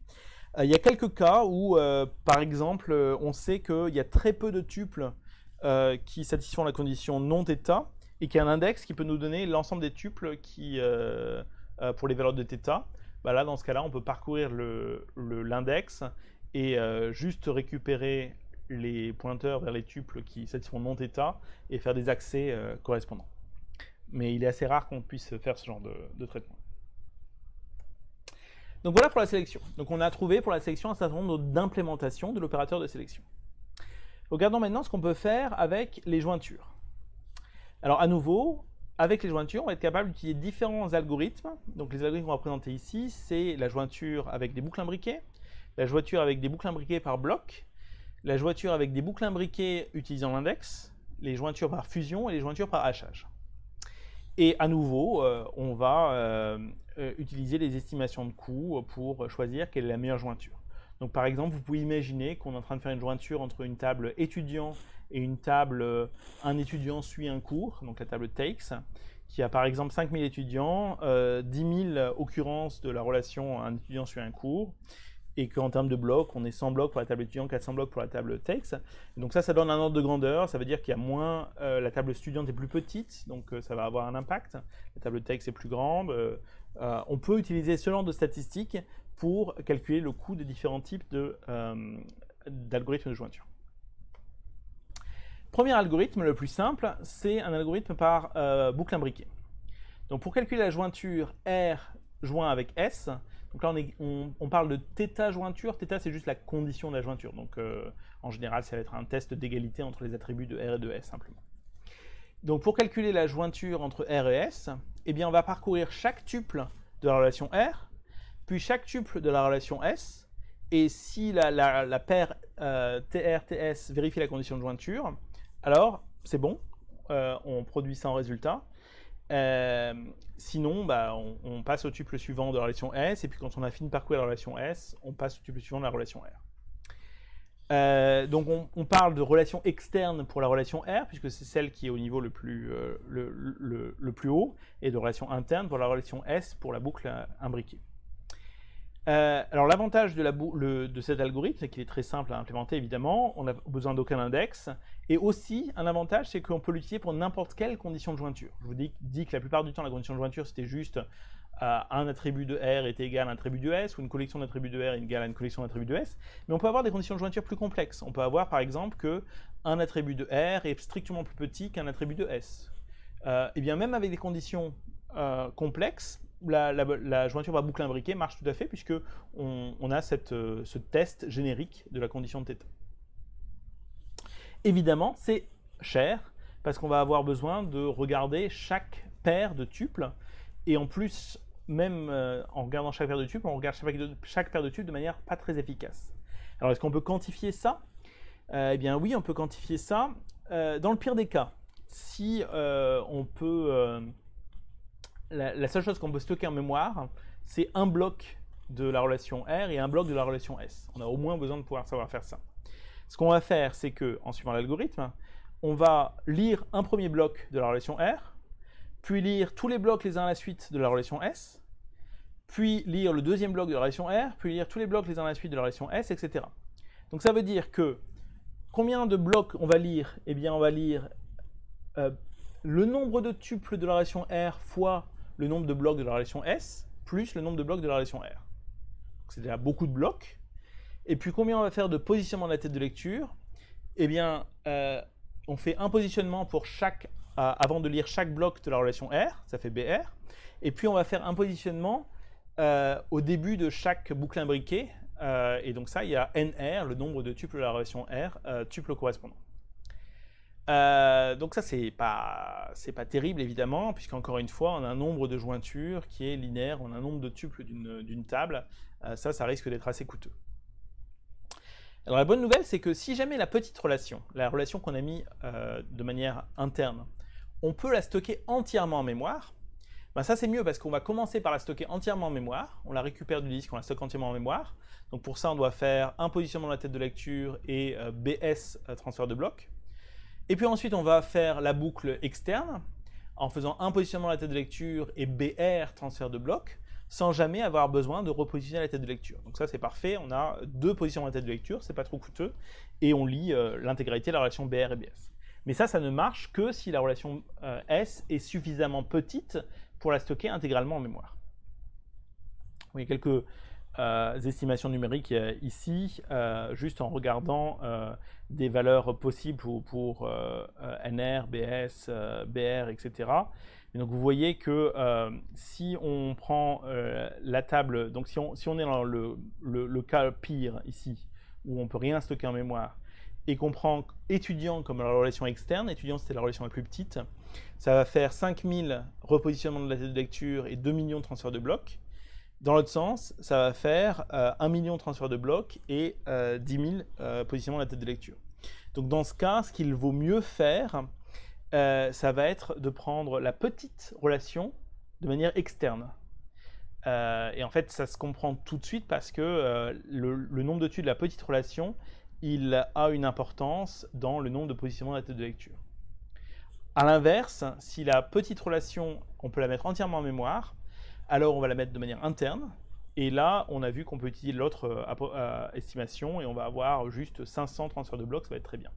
Il y a quelques cas où, par exemple, on sait qu'il y a très peu de tuples qui satisfont la condition non θ et qu'il y a un index qui peut nous donner l'ensemble des tuples pour les valeurs de θ. Là, dans ce cas-là, on peut parcourir l'index et juste récupérer les pointeurs vers les tuples qui satisfont non θ et faire des accès correspondants. Mais il est assez rare qu'on puisse faire ce genre de traitement. Donc voilà pour la sélection. Donc on a trouvé pour la sélection un certain nombre d'implémentations de l'opérateur de sélection. Regardons maintenant ce qu'on peut faire avec les jointures. Alors à nouveau, avec les jointures, on va être capable d'utiliser différents algorithmes. Donc les algorithmes qu'on va présenter ici, c'est la jointure avec des boucles imbriquées, la jointure avec des boucles imbriquées par bloc, la jointure avec des boucles imbriquées utilisant l'index, les jointures par fusion et les jointures par hachage. Et à nouveau, on va utiliser les estimations de coûts pour choisir quelle est la meilleure jointure. Donc par exemple, vous pouvez imaginer qu'on est en train de faire une jointure entre une table étudiant et une table un étudiant suit un cours, donc la table takes, qui a par exemple 5000 étudiants, 10 000 occurrences de la relation un étudiant suit un cours, et qu'en termes de blocs, on est 100 blocs pour la table étudiant, 400 blocs pour la table takes. Donc ça donne un ordre de grandeur, ça veut dire qu'il y a moins, la table étudiante est plus petite, donc ça va avoir un impact, la table takes est plus grande. On peut utiliser ce genre de statistiques pour calculer le coût des différents types d'algorithmes de jointure. Premier algorithme, le plus simple, c'est un algorithme par boucle imbriquée. Donc pour calculer la jointure R joint avec S, donc là on parle de θ jointure. Θ c'est juste la condition de la jointure. Donc en général ça va être un test d'égalité entre les attributs de R et de S simplement. Donc pour calculer la jointure entre R et S, eh bien on va parcourir chaque tuple de la relation R, puis chaque tuple de la relation S, et si la paire TR-TS vérifie la condition de jointure, alors c'est bon, on produit ça en résultat. Sinon, on passe au tuple suivant de la relation S, et puis quand on a fini de parcourir la relation S, on passe au tuple suivant de la relation R. Donc on parle de relation externe pour la relation R, puisque c'est celle qui est au niveau le plus haut, et de relation interne pour la relation S pour la boucle imbriquée. Alors l'avantage de cet algorithme, c'est qu'il est très simple à implémenter évidemment, on n'a besoin d'aucun index, et aussi un avantage c'est qu'on peut l'utiliser pour n'importe quelle condition de jointure. Je vous dis que la plupart du temps la condition de jointure c'était juste un attribut de R était égal à un attribut de S, ou une collection d'attributs de R est égale à une collection d'attributs de S, mais on peut avoir des conditions de jointure plus complexes. On peut avoir par exemple qu'un attribut de R est strictement plus petit qu'un attribut de S. Et bien même avec des conditions complexes, la jointure par boucle imbriquée marche tout à fait, puisque on a ce test générique de la condition de θ. Évidemment, c'est cher, parce qu'on va avoir besoin de regarder chaque paire de tuples, et en plus, même en regardant chaque paire de tuples, on regarde chaque paire de tuples de manière pas très efficace. Alors, est-ce qu'on peut quantifier ça? Eh bien oui, on peut quantifier ça. Dans le pire des cas, si on peut... la seule chose qu'on peut stocker en mémoire, c'est un bloc de la relation R et un bloc de la relation S. On a au moins besoin de pouvoir savoir faire ça. Ce qu'on va faire, c'est que, en suivant l'algorithme, on va lire un premier bloc de la relation R, puis lire tous les blocs les uns à la suite de la relation S, puis lire le deuxième bloc de la relation R, puis lire tous les blocs les uns à la suite de la relation S, etc. Donc ça veut dire que combien de blocs on va lire? Eh bien, on va lire le nombre de tuples de la relation R fois le nombre de blocs de la relation S, plus le nombre de blocs de la relation R. C'est déjà beaucoup de blocs. Et puis combien on va faire de positionnement de la tête de lecture? Eh bien, on fait un positionnement pour avant de lire chaque bloc de la relation R, ça fait BR. Et puis on va faire un positionnement au début de chaque boucle imbriquée. Et donc ça, il y a NR, le nombre de tuples de la relation R, tuples correspondants. Donc ça, c'est pas terrible, évidemment, puisqu'encore une fois, on a un nombre de jointures qui est linéaire, on a un nombre de tuples d'une table. Ça risque d'être assez coûteux. Alors la bonne nouvelle, c'est que si jamais la petite relation, la relation qu'on a mis de manière interne, on peut la stocker entièrement en mémoire, ben ça c'est mieux parce qu'on va commencer par la stocker entièrement en mémoire, on la récupère du disque, on la stocke entièrement en mémoire. Donc pour ça, on doit faire un positionnement de la tête de lecture et BS, transfert de bloc. Et puis ensuite, on va faire la boucle externe en faisant un positionnement de la tête de lecture et BR, transfert de bloc, sans jamais avoir besoin de repositionner la tête de lecture. Donc ça, c'est parfait. On a deux positionnements de la tête de lecture, c'est pas trop coûteux, et on lit l'intégralité de la relation BR et BS. Mais ça ne marche que si la relation S est suffisamment petite pour la stocker intégralement en mémoire. Il y a quelques estimations numériques ici, juste en regardant des valeurs possibles pour NR, BS, BR, etc. Et donc vous voyez que si on prend la table, donc si on est dans le cas pire ici, où on ne peut rien stocker en mémoire, et qu'on prend étudiant comme la relation externe, étudiant c'était la relation la plus petite, ça va faire 5000 repositionnements de la tête de lecture et 2 millions de transferts de blocs. Dans l'autre sens, ça va faire 1 million de transferts de blocs et 10 000 positionnements de la tête de lecture. Donc dans ce cas, ce qu'il vaut mieux faire, ça va être de prendre la petite relation de manière externe. Et en fait, ça se comprend tout de suite parce que le nombre de tuples de la petite relation, il a une importance dans le nombre de positionnements de la tête de lecture. A l'inverse, si la petite relation, on peut la mettre entièrement en mémoire, alors on va la mettre de manière interne. Et là, on a vu qu'on peut utiliser l'autre estimation et on va avoir juste 500 transferts de blocs, ça va être très bien.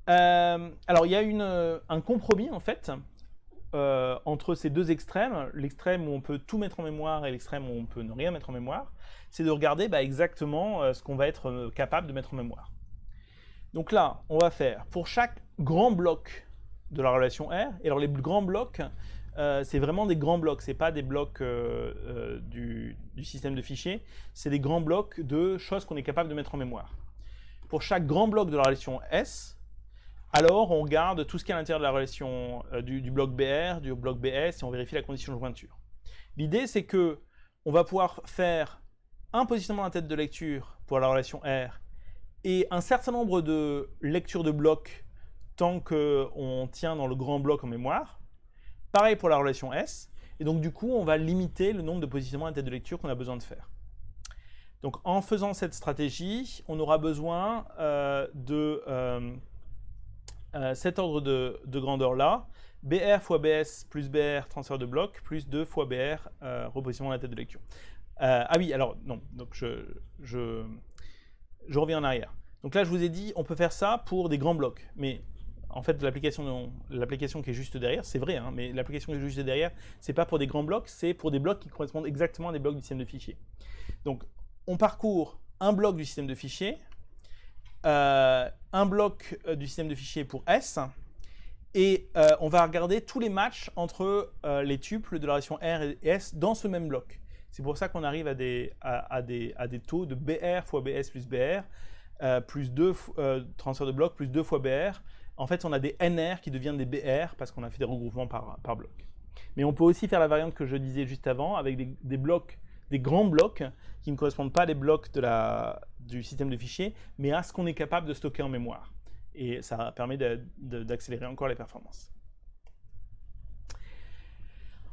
Alors, il y a un compromis, en fait, entre ces deux extrêmes. L'extrême où on peut tout mettre en mémoire et l'extrême où on peut ne rien mettre en mémoire. C'est de regarder exactement ce qu'on va être capable de mettre en mémoire. Donc là, on va faire pour chaque grand bloc de la relation R. Et alors, les grands blocs, c'est vraiment des grands blocs, c'est pas des blocs du système de fichiers, c'est des grands blocs de choses qu'on est capable de mettre en mémoire. Pour chaque grand bloc de la relation S, alors on regarde tout ce qui est à l'intérieur de la relation du bloc BR, du bloc BS, et on vérifie la condition de jointure. L'idée, c'est que on va pouvoir faire un positionnement de la tête de lecture pour la relation R et un certain nombre de lectures de blocs tant qu'on tient dans le grand bloc en mémoire. Pareil pour la relation S, et donc du coup, on va limiter le nombre de positionnements à la tête de lecture qu'on a besoin de faire. Donc en faisant cette stratégie, on aura besoin de cet ordre de grandeur-là, BR fois BS plus BR transfert de bloc, plus 2 fois BR repositionnement de la tête de lecture. Ah oui, alors non, donc je reviens en arrière. Donc là, je vous ai dit, on peut faire ça pour des grands blocs, mais en fait, l'application qui est juste derrière, c'est vrai, hein, mais l'application qui est juste derrière, c'est pas pour des grands blocs, c'est pour des blocs qui correspondent exactement à des blocs du système de fichiers. Donc, on parcourt un bloc du système de fichiers, un bloc du système de fichiers pour S, et on va regarder tous les matchs entre les tuples de la relation R et S dans ce même bloc. C'est pour ça qu'on arrive à des taux de BR fois BS plus BR, plus 2 transferts de blocs, plus 2 fois BR. En fait, on a des NR qui deviennent des BR parce qu'on a fait des regroupements par bloc. Mais on peut aussi faire la variante que je disais juste avant avec des blocs des grands blocs qui ne correspondent pas à des blocs du système de fichiers, mais à ce qu'on est capable de stocker en mémoire. Et ça permet d'accélérer encore les performances.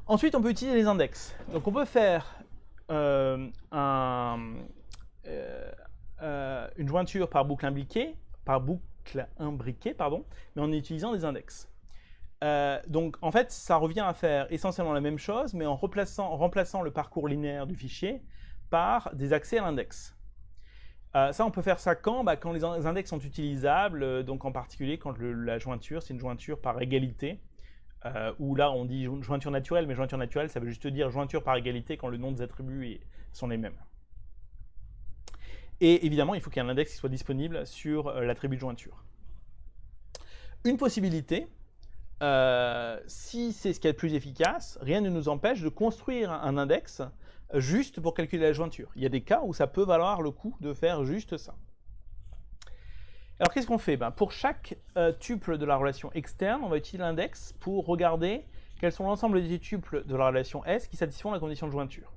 Ensuite, on peut utiliser les index. Donc on peut faire une jointure par boucle imbriquée, mais en utilisant des index. Donc en fait, ça revient à faire essentiellement la même chose, mais en remplaçant le parcours linéaire du fichier par des accès à l'index. Ça, on peut faire ça quand les index sont utilisables, donc en particulier quand la jointure, c'est une jointure par égalité, où là on dit jointure naturelle, mais jointure naturelle, ça veut juste dire jointure par égalité quand le nom des attributs sont les mêmes. Et évidemment, il faut qu'il y ait un index qui soit disponible sur l'attribut de jointure. Une possibilité, si c'est ce qui est le plus efficace, rien ne nous empêche de construire un index juste pour calculer la jointure. Il y a des cas où ça peut valoir le coup de faire juste ça. Alors qu'est-ce qu'on fait? Pour chaque tuple de la relation externe, on va utiliser l'index pour regarder quels sont l'ensemble des tuples de la relation S qui satisfont la condition de jointure.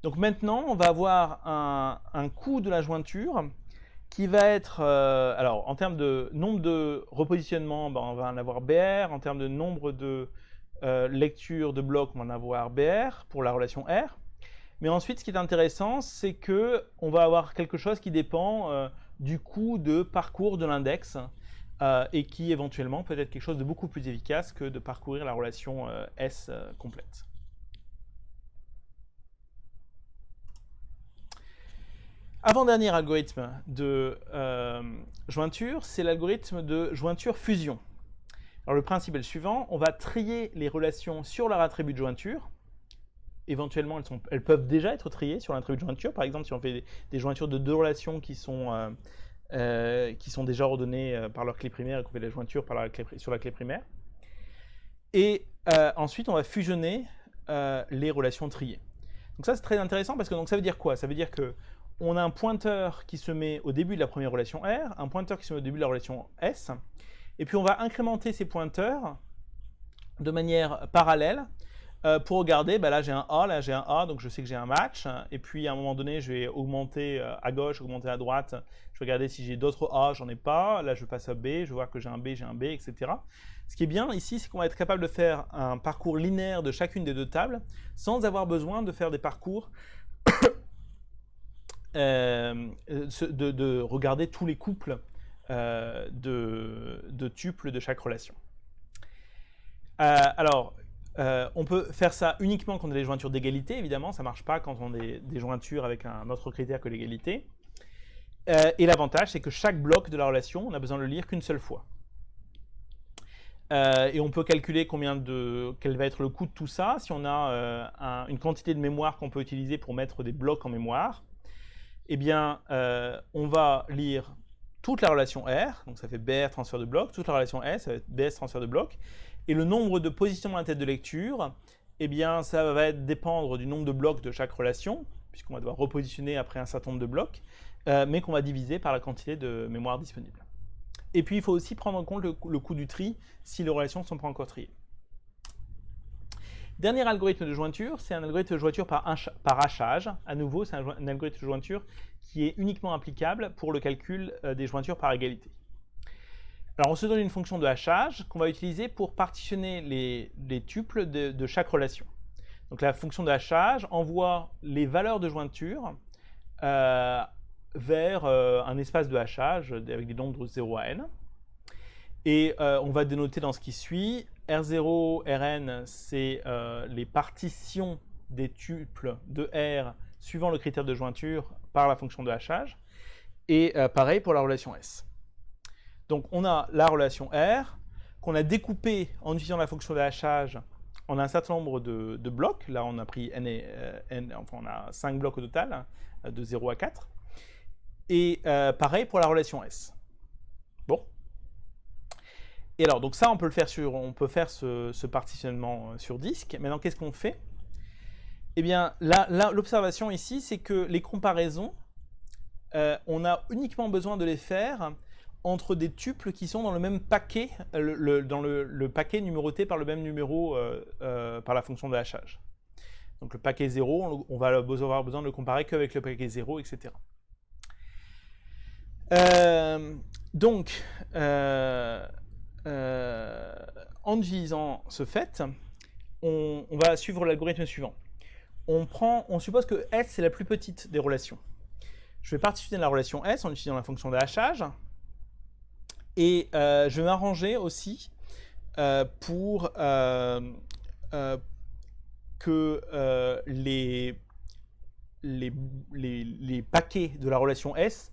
Donc maintenant, on va avoir un coût de la jointure qui va être, alors en termes de nombre de repositionnements, on va en avoir BR, en termes de nombre de lectures de blocs, on va en avoir BR pour la relation R. Mais ensuite, ce qui est intéressant, c'est qu'on va avoir quelque chose qui dépend du coût de parcours de l'index et qui éventuellement peut être quelque chose de beaucoup plus efficace que de parcourir la relation S complète. Avant-dernier algorithme de jointure, c'est l'algorithme de jointure fusion. Alors le principe est le suivant, on va trier les relations sur leur attribut de jointure. Éventuellement, elles peuvent déjà être triées sur l'attribut de jointure. Par exemple, si on fait des jointures de deux relations qui sont déjà ordonnées par leur clé primaire et qu'on fait des jointures sur la clé primaire. Et ensuite, on va fusionner les relations triées. Donc ça, c'est très intéressant parce que ça veut dire quoi? Ça veut dire qu'on a un pointeur qui se met au début de la première relation R, un pointeur qui se met au début de la relation S, et puis on va incrémenter ces pointeurs de manière parallèle pour regarder, là j'ai un A, là j'ai un A, donc je sais que j'ai un match, et puis à un moment donné je vais augmenter à gauche, augmenter à droite, je vais regarder si j'ai d'autres A, j'en ai pas, là je passe à B, je vais voir que j'ai un B, etc. Ce qui est bien ici, c'est qu'on va être capable de faire un parcours linéaire de chacune des deux tables, sans avoir besoin de faire des parcours, de regarder tous les couples de tuples de chaque relation. On peut faire ça uniquement quand on a des jointures d'égalité, évidemment, ça ne marche pas quand on a des jointures avec un autre critère que l'égalité. Et l'avantage, c'est que chaque bloc de la relation, on a besoin de le lire qu'une seule fois. Et on peut calculer quel va être le coût de tout ça, si on a une quantité de mémoire qu'on peut utiliser pour mettre des blocs en mémoire. Eh bien, on va lire toute la relation R, donc ça fait BR transfert de bloc, toute la relation S, ça va être BS transfert de bloc. Et le nombre de positionnements à la tête de lecture, eh bien, ça va dépendre du nombre de blocs de chaque relation, puisqu'on va devoir repositionner après un certain nombre de blocs, mais qu'on va diviser par la quantité de mémoire disponible. Et puis, il faut aussi prendre en compte le coût du tri si les relations ne sont pas encore triées. Dernier algorithme de jointure, c'est un algorithme de jointure par hachage. À nouveau, c'est un algorithme de jointure qui est uniquement applicable pour le calcul des jointures par égalité. Alors, on se donne une fonction de hachage qu'on va utiliser pour partitionner les tuples de chaque relation. Donc, la fonction de hachage envoie les valeurs de jointure vers un espace de hachage avec des nombres de 0 à n. Et on va dénoter dans ce qui suit. R0, Rn, c'est les partitions des tuples de R suivant le critère de jointure par la fonction de hachage. Et pareil pour la relation S. Donc on a la relation R qu'on a découpée en utilisant la fonction de hachage en un certain nombre de blocs. Là on a pris enfin on a 5 blocs au total, de 0 à 4. Et pareil pour la relation S. Bon. Et alors, donc ça, on peut faire ce partitionnement sur disque. Maintenant, qu'est-ce qu'on fait? Eh bien, l'observation ici, c'est que les comparaisons, on a uniquement besoin de les faire entre des tuples qui sont dans le même paquet, dans le paquet numéroté par le même numéro par la fonction de hachage. Donc le paquet 0, on va avoir besoin de le comparer qu'avec le paquet 0, etc. En utilisant ce fait, on va suivre l'algorithme suivant. On suppose que S c'est la plus petite des relations. Je vais partitionner la relation S en utilisant la fonction de hachage. Et je vais m'arranger aussi pour que les paquets de la relation S,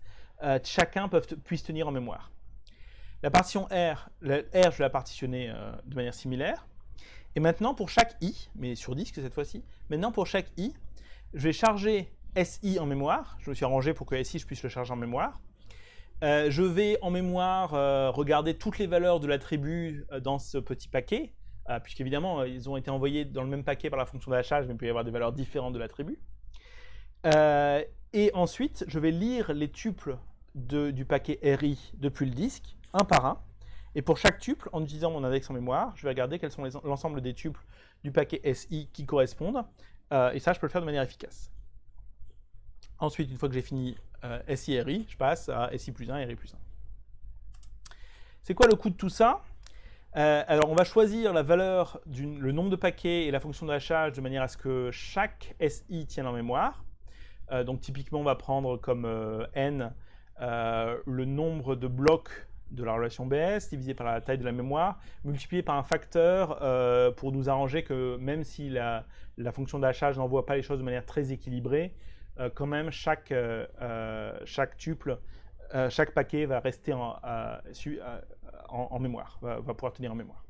chacun puisse tenir en mémoire. La partition R, je vais la partitionner de manière similaire. Et maintenant, pour chaque I, mais sur disque cette fois-ci, maintenant pour chaque I, je vais charger SI en mémoire. Je me suis arrangé pour que SI, je puisse le charger en mémoire. Je vais en mémoire regarder toutes les valeurs de l'attribut dans ce petit paquet, puisqu'évidemment, ils ont été envoyés dans le même paquet par la fonction d'hachage, mais il peut y avoir des valeurs différentes de l'attribut. Et ensuite, je vais lire les tuples du paquet RI depuis le disque, un par un. Et pour chaque tuple, en utilisant mon index en mémoire, je vais regarder quels sont l'ensemble des tuples du paquet SI qui correspondent. Et ça, je peux le faire de manière efficace. Ensuite, une fois que j'ai fini SI et RI, je passe à SI plus 1 et RI plus 1. C'est quoi le coût de tout ça? Alors, on va choisir la valeur, le nombre de paquets et la fonction de hachage de manière à ce que chaque SI tienne en mémoire. Donc, typiquement, on va prendre comme N le nombre de blocs de la relation BS divisé par la taille de la mémoire, multiplié par un facteur pour nous arranger que même si la fonction d'hachage n'envoie pas les choses de manière très équilibrée, quand même chaque tuple, chaque paquet va rester en mémoire, va pouvoir tenir en mémoire.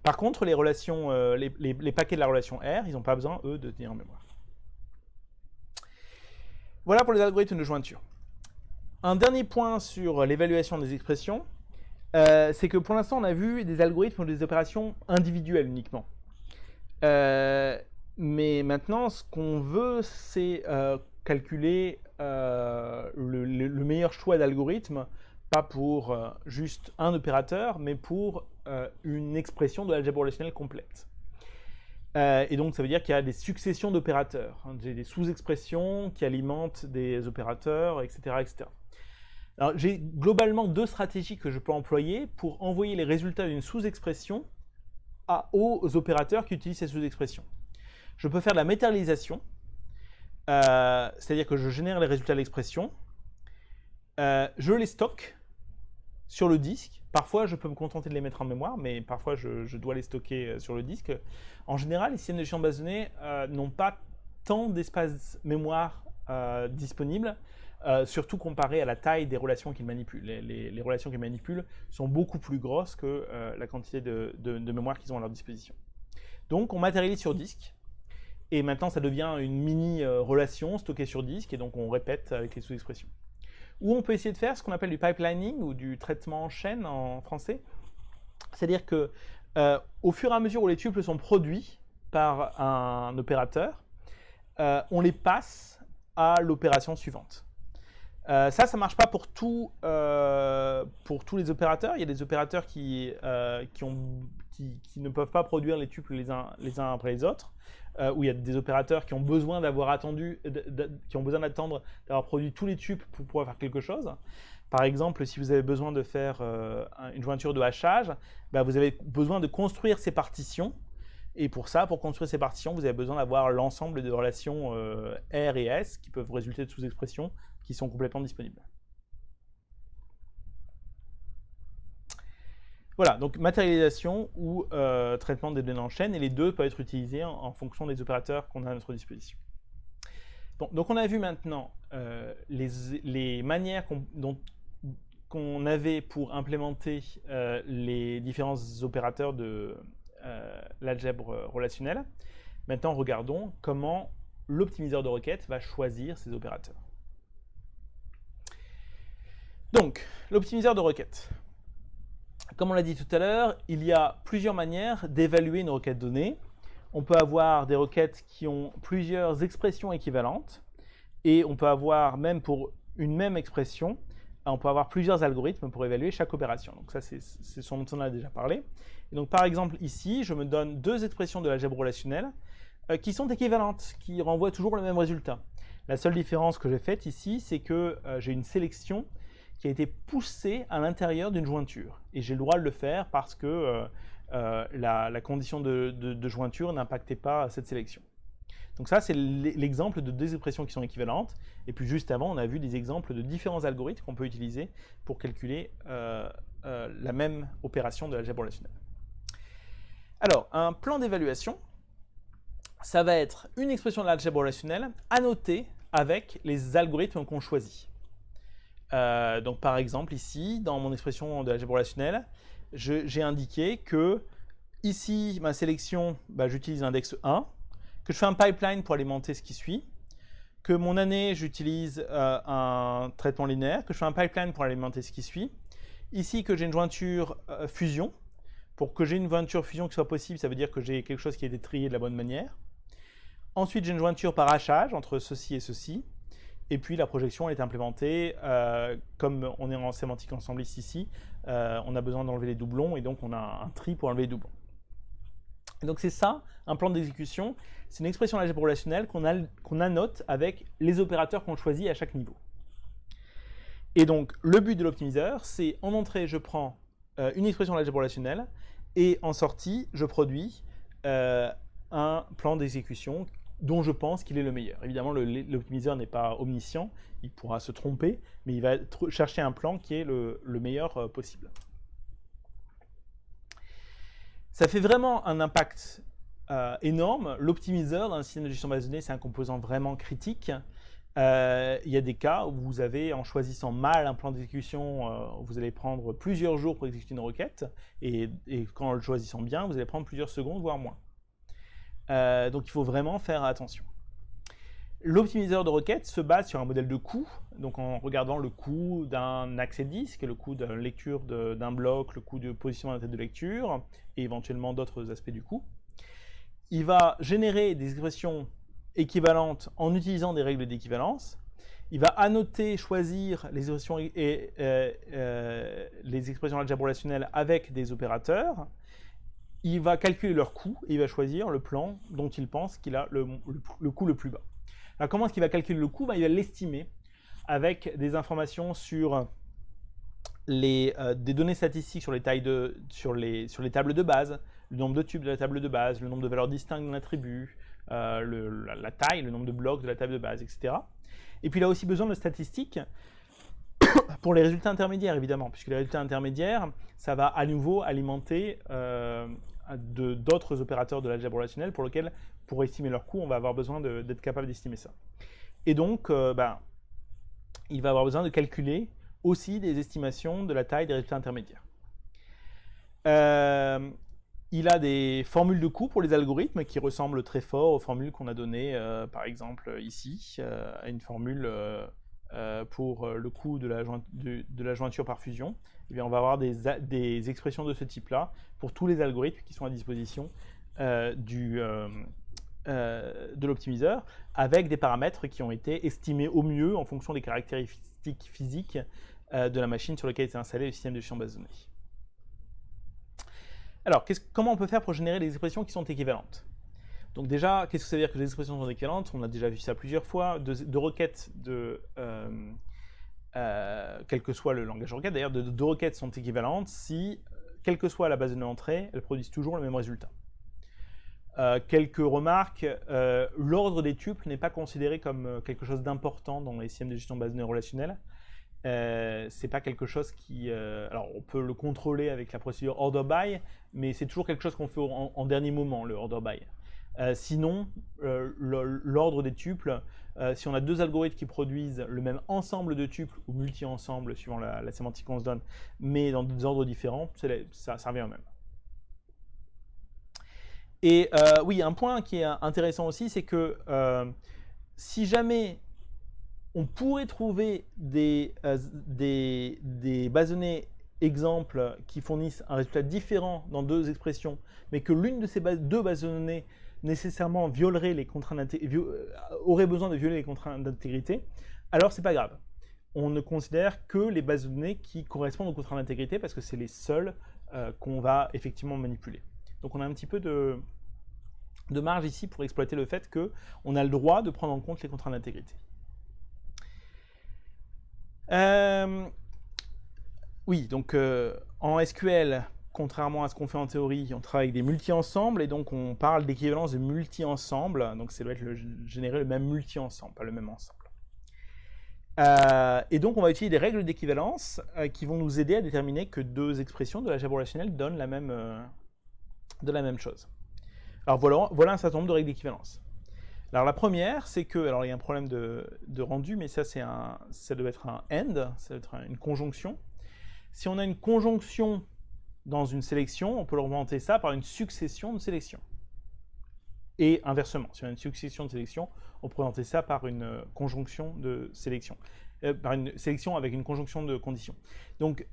Par contre, les paquets de la relation R, ils n'ont pas besoin, eux, de tenir en mémoire. Voilà pour les algorithmes de jointure. Un dernier point sur l'évaluation des expressions, c'est que pour l'instant, on a vu des algorithmes ou des opérations individuelles uniquement. Mais maintenant, ce qu'on veut, c'est calculer le meilleur choix d'algorithme, pas pour juste un opérateur, mais pour une expression de l'algèbre relationnelle complète. Et donc, ça veut dire qu'il y a des successions d'opérateurs, des sous-expressions qui alimentent des opérateurs, etc., etc. Alors, j'ai globalement deux stratégies que je peux employer pour envoyer les résultats d'une sous-expression aux opérateurs qui utilisent ces sous-expressions. Je peux faire de la matérialisation, c'est-à-dire que je génère les résultats de l'expression, je les stocke sur le disque. Parfois, je peux me contenter de les mettre en mémoire, mais parfois, je dois les stocker sur le disque. En général, les systèmes de gestion de base de données n'ont pas tant d'espace mémoire disponible, surtout comparé à la taille des relations qu'ils manipulent. Les relations qu'ils manipulent sont beaucoup plus grosses que la quantité de mémoire qu'ils ont à leur disposition. Donc, on matérialise sur disque. Et maintenant, ça devient une mini-relation stockée sur disque, et donc on répète avec les sous-expressions. Ou on peut essayer de faire ce qu'on appelle du pipelining, ou du traitement en chaîne en français. C'est-à-dire que au fur et à mesure où les tuples sont produits par un opérateur, on les passe à l'opération suivante. Ça ne marche pas pour tous les opérateurs. Il y a des opérateurs qui ne peuvent pas produire les tuples les uns après les autres. Où il y a des opérateurs qui ont besoin d'attendre d'avoir produit tous les tuples pour pouvoir faire quelque chose. Par exemple, si vous avez besoin de faire une jointure de hachage, vous avez besoin de construire ces partitions. Et pour construire ces partitions, vous avez besoin d'avoir l'ensemble de relations R et S qui peuvent résulter de sous-expressions qui sont complètement disponibles. Voilà, donc matérialisation ou traitement des données en chaîne, et les deux peuvent être utilisés en fonction des opérateurs qu'on a à notre disposition. Bon, donc on a vu maintenant les manières qu'on avait pour implémenter les différents opérateurs de l'algèbre relationnelle. Maintenant, regardons comment l'optimiseur de requête va choisir ces opérateurs. Donc, l'optimiseur de requête. Comme on l'a dit tout à l'heure, il y a plusieurs manières d'évaluer une requête donnée. On peut avoir des requêtes qui ont plusieurs expressions équivalentes, et on peut avoir, même pour une même expression, on peut avoir plusieurs algorithmes pour évaluer chaque opération. Donc ça, c'est ce dont on a déjà parlé. Et donc par exemple ici, je me donne deux expressions de l'algèbre relationnelle qui sont équivalentes, qui renvoient toujours le même résultat. La seule différence que j'ai faite ici, c'est que j'ai une sélection qui a été poussée à l'intérieur d'une jointure. Et j'ai le droit de le faire parce que la condition de jointure n'impactait pas cette sélection. Donc ça, c'est l'exemple de deux expressions qui sont équivalentes. Et puis juste avant, on a vu des exemples de différents algorithmes qu'on peut utiliser pour calculer la même opération de l'algèbre relationnelle. Alors, un plan d'évaluation, ça va être une expression de l'algèbre relationnelle annotée avec les algorithmes qu'on choisit. Donc par exemple, ici, dans mon expression de l'algèbre relationnelle, j'ai indiqué que ici, ma sélection, j'utilise l'index 1, que je fais un pipeline pour alimenter ce qui suit, que mon année, j'utilise un traitement linéaire, que je fais un pipeline pour alimenter ce qui suit. Ici, que j'ai une jointure fusion. Pour que j'ai une jointure fusion qui soit possible, ça veut dire que j'ai quelque chose qui a été trié de la bonne manière. Ensuite, j'ai une jointure par hachage entre ceci et ceci. Et puis, la projection elle est implémentée. Comme on est en sémantique ensembliste ici, on a besoin d'enlever les doublons et donc on a un tri pour enlever les doublons. Et donc c'est ça, un plan d'exécution. C'est une expression d'algèbre relationnelle qu'on annote avec les opérateurs qu'on choisit à chaque niveau. Et donc le but de l'optimiseur, c'est en entrée, je prends une expression d'algèbre relationnelle et en sortie, je produis un plan d'exécution dont je pense qu'il est le meilleur. Évidemment, l'optimiseur n'est pas omniscient, il pourra se tromper, mais il va chercher un plan qui est le meilleur possible. Ça fait vraiment un impact énorme. L'optimiseur dans un système de gestion de base de données, c'est un composant vraiment critique. Il y a des cas où vous avez, en choisissant mal un plan d'exécution, vous allez prendre plusieurs jours pour exécuter une requête, et quand en le choisissant bien, vous allez prendre plusieurs secondes, voire moins. Donc il faut vraiment faire attention. L'optimiseur de requête se base sur un modèle de coût, donc en regardant le coût d'un accès disque, le coût de lecture d'un bloc, le coût de positionnement de la tête de lecture, et éventuellement d'autres aspects du coût. Il va générer des expressions équivalentes en utilisant des règles d'équivalence. Il va annoter, choisir les expressions d'algèbre relationnelle avec des opérateurs. Il va calculer leur coût et il va choisir le plan dont il pense qu'il a le coût le plus bas. Alors comment est-ce qu'il va calculer le coût ? Il va l'estimer avec des informations sur des données statistiques sur les tables de base, le nombre de tubes de la table de base, le nombre de valeurs distinctes d'un attribut, la taille, le nombre de blocs de la table de base, etc. Et puis il a aussi besoin de statistiques pour les résultats intermédiaires, évidemment, puisque les résultats intermédiaires, ça va à nouveau alimenter d'autres opérateurs de l'algèbre relationnelle pour lesquels, pour estimer leur coût, on va avoir besoin d'être capable d'estimer ça. Et donc, il va avoir besoin de calculer aussi des estimations de la taille des résultats intermédiaires. Il a des formules de coût pour les algorithmes qui ressemblent très fort aux formules qu'on a données, par exemple ici, à une formule pour le coût de la jointure par fusion. Eh bien, on va avoir des expressions de ce type-là pour tous les algorithmes qui sont à disposition de l'optimiseur, avec des paramètres qui ont été estimés au mieux en fonction des caractéristiques physiques de la machine sur laquelle est installé le système de gestion de base de données. Alors, comment on peut faire pour générer des expressions qui sont équivalentes ? Donc déjà, qu'est-ce que ça veut dire que les expressions sont équivalentes ? On a déjà vu ça plusieurs fois. De requêtes quel que soit le langage de requête, d'ailleurs, deux requêtes sont équivalentes si, quelle que soit la base de données entrée, elles produisent toujours le même résultat. Quelques remarques, l'ordre des tuples n'est pas considéré comme quelque chose d'important dans les systèmes de gestion de base de données relationnelles. C'est pas quelque chose qui... alors, on peut le contrôler avec la procédure order by, mais c'est toujours quelque chose qu'on fait en dernier moment, le order by. Sinon, l'ordre des tuples, si on a deux algorithmes qui produisent le même ensemble de tuples ou multi-ensemble, suivant la sémantique qu'on se donne, mais dans des ordres différents, ça revient au même. Et oui, un point qui est intéressant aussi, c'est que si jamais on pourrait trouver des bases de données exemples qui fournissent un résultat différent dans deux expressions, mais que l'une de ces deux bases de données nécessairement aurait besoin de violer les contraintes d'intégrité, alors c'est pas grave. On ne considère que les bases de données qui correspondent aux contraintes d'intégrité parce que c'est les seules qu'on va effectivement manipuler. Donc on a un petit peu de marge ici pour exploiter le fait qu'on a le droit de prendre en compte les contraintes d'intégrité. Oui, donc en SQL, contrairement à ce qu'on fait en théorie, on travaille avec des multi-ensembles et donc on parle d'équivalence de multi-ensembles. Donc ça doit être générer le même multi-ensemble, pas le même ensemble. Et donc on va utiliser des règles d'équivalence qui vont nous aider à déterminer que deux expressions de l'algèbre relationnelle donnent la même chose. Alors voilà un certain nombre de règles d'équivalence. Alors la première, c'est que, alors il y a un problème de rendu, mais ça doit être un AND, ça doit être une conjonction. Si on a une conjonction dans une sélection, on peut représenter ça par une succession de sélections. Et inversement, si on a une succession de sélections, on peut représenter ça par une conjonction de sélection. Par une sélection avec une conjonction de conditions. Donc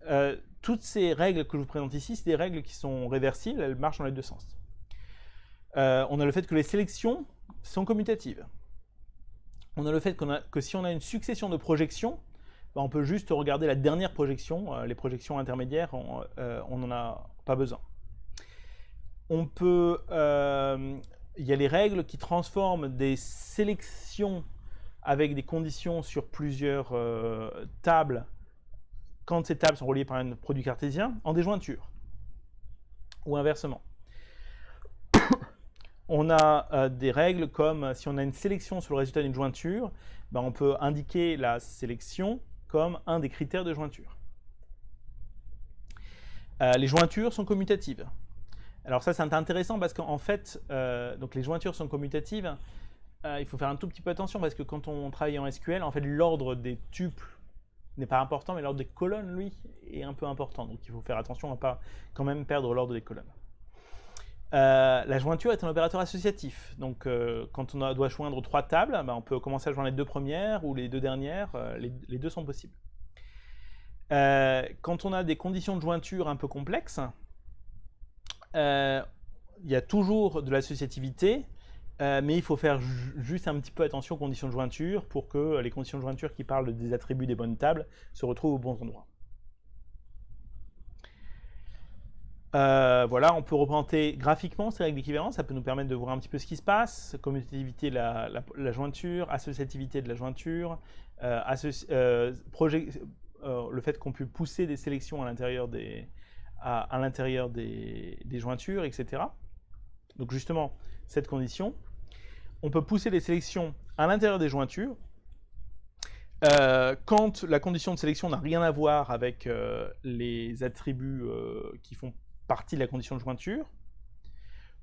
toutes ces règles que je vous présente ici, c'est des règles qui sont réversibles, elles marchent dans les deux sens. On a le fait que les sélections sont commutatives. On a le fait que si on a une succession de projections, on peut juste regarder la dernière projection. Les projections intermédiaires, on n'en a pas besoin. On peut, il y a les règles qui transforment des sélections avec des conditions sur plusieurs tables, quand ces tables sont reliées par un produit cartésien, en des jointures, ou inversement. On a des règles comme si on a une sélection sur le résultat d'une jointure, on peut indiquer la sélection comme un des critères de jointure. Les jointures sont commutatives. Alors ça c'est intéressant parce qu'en fait, donc les jointures sont commutatives. Il faut faire un tout petit peu attention parce que quand on travaille en SQL, en fait l'ordre des tuples n'est pas important, mais l'ordre des colonnes, lui, est un peu important. Donc il faut faire attention à ne pas quand même perdre l'ordre des colonnes. La jointure est un opérateur associatif. Donc quand on doit joindre trois tables, on peut commencer à joindre les deux premières ou les deux dernières. Les deux sont possibles. Quand on a des conditions de jointure un peu complexes, il y a toujours de l'associativité, mais il faut faire juste un petit peu attention aux conditions de jointure pour que les conditions de jointure qui parlent des attributs des bonnes tables se retrouvent au bon endroit. Voilà, on peut représenter graphiquement ces règles d'équivalence, ça peut nous permettre de voir un petit peu ce qui se passe, commutativité de la jointure, associativité de la jointure, le fait qu'on puisse pousser des sélections à l'intérieur des jointures, etc. Donc justement, cette condition, on peut pousser les sélections à l'intérieur des jointures quand la condition de sélection n'a rien à voir avec les attributs qui font partie de la condition de jointure,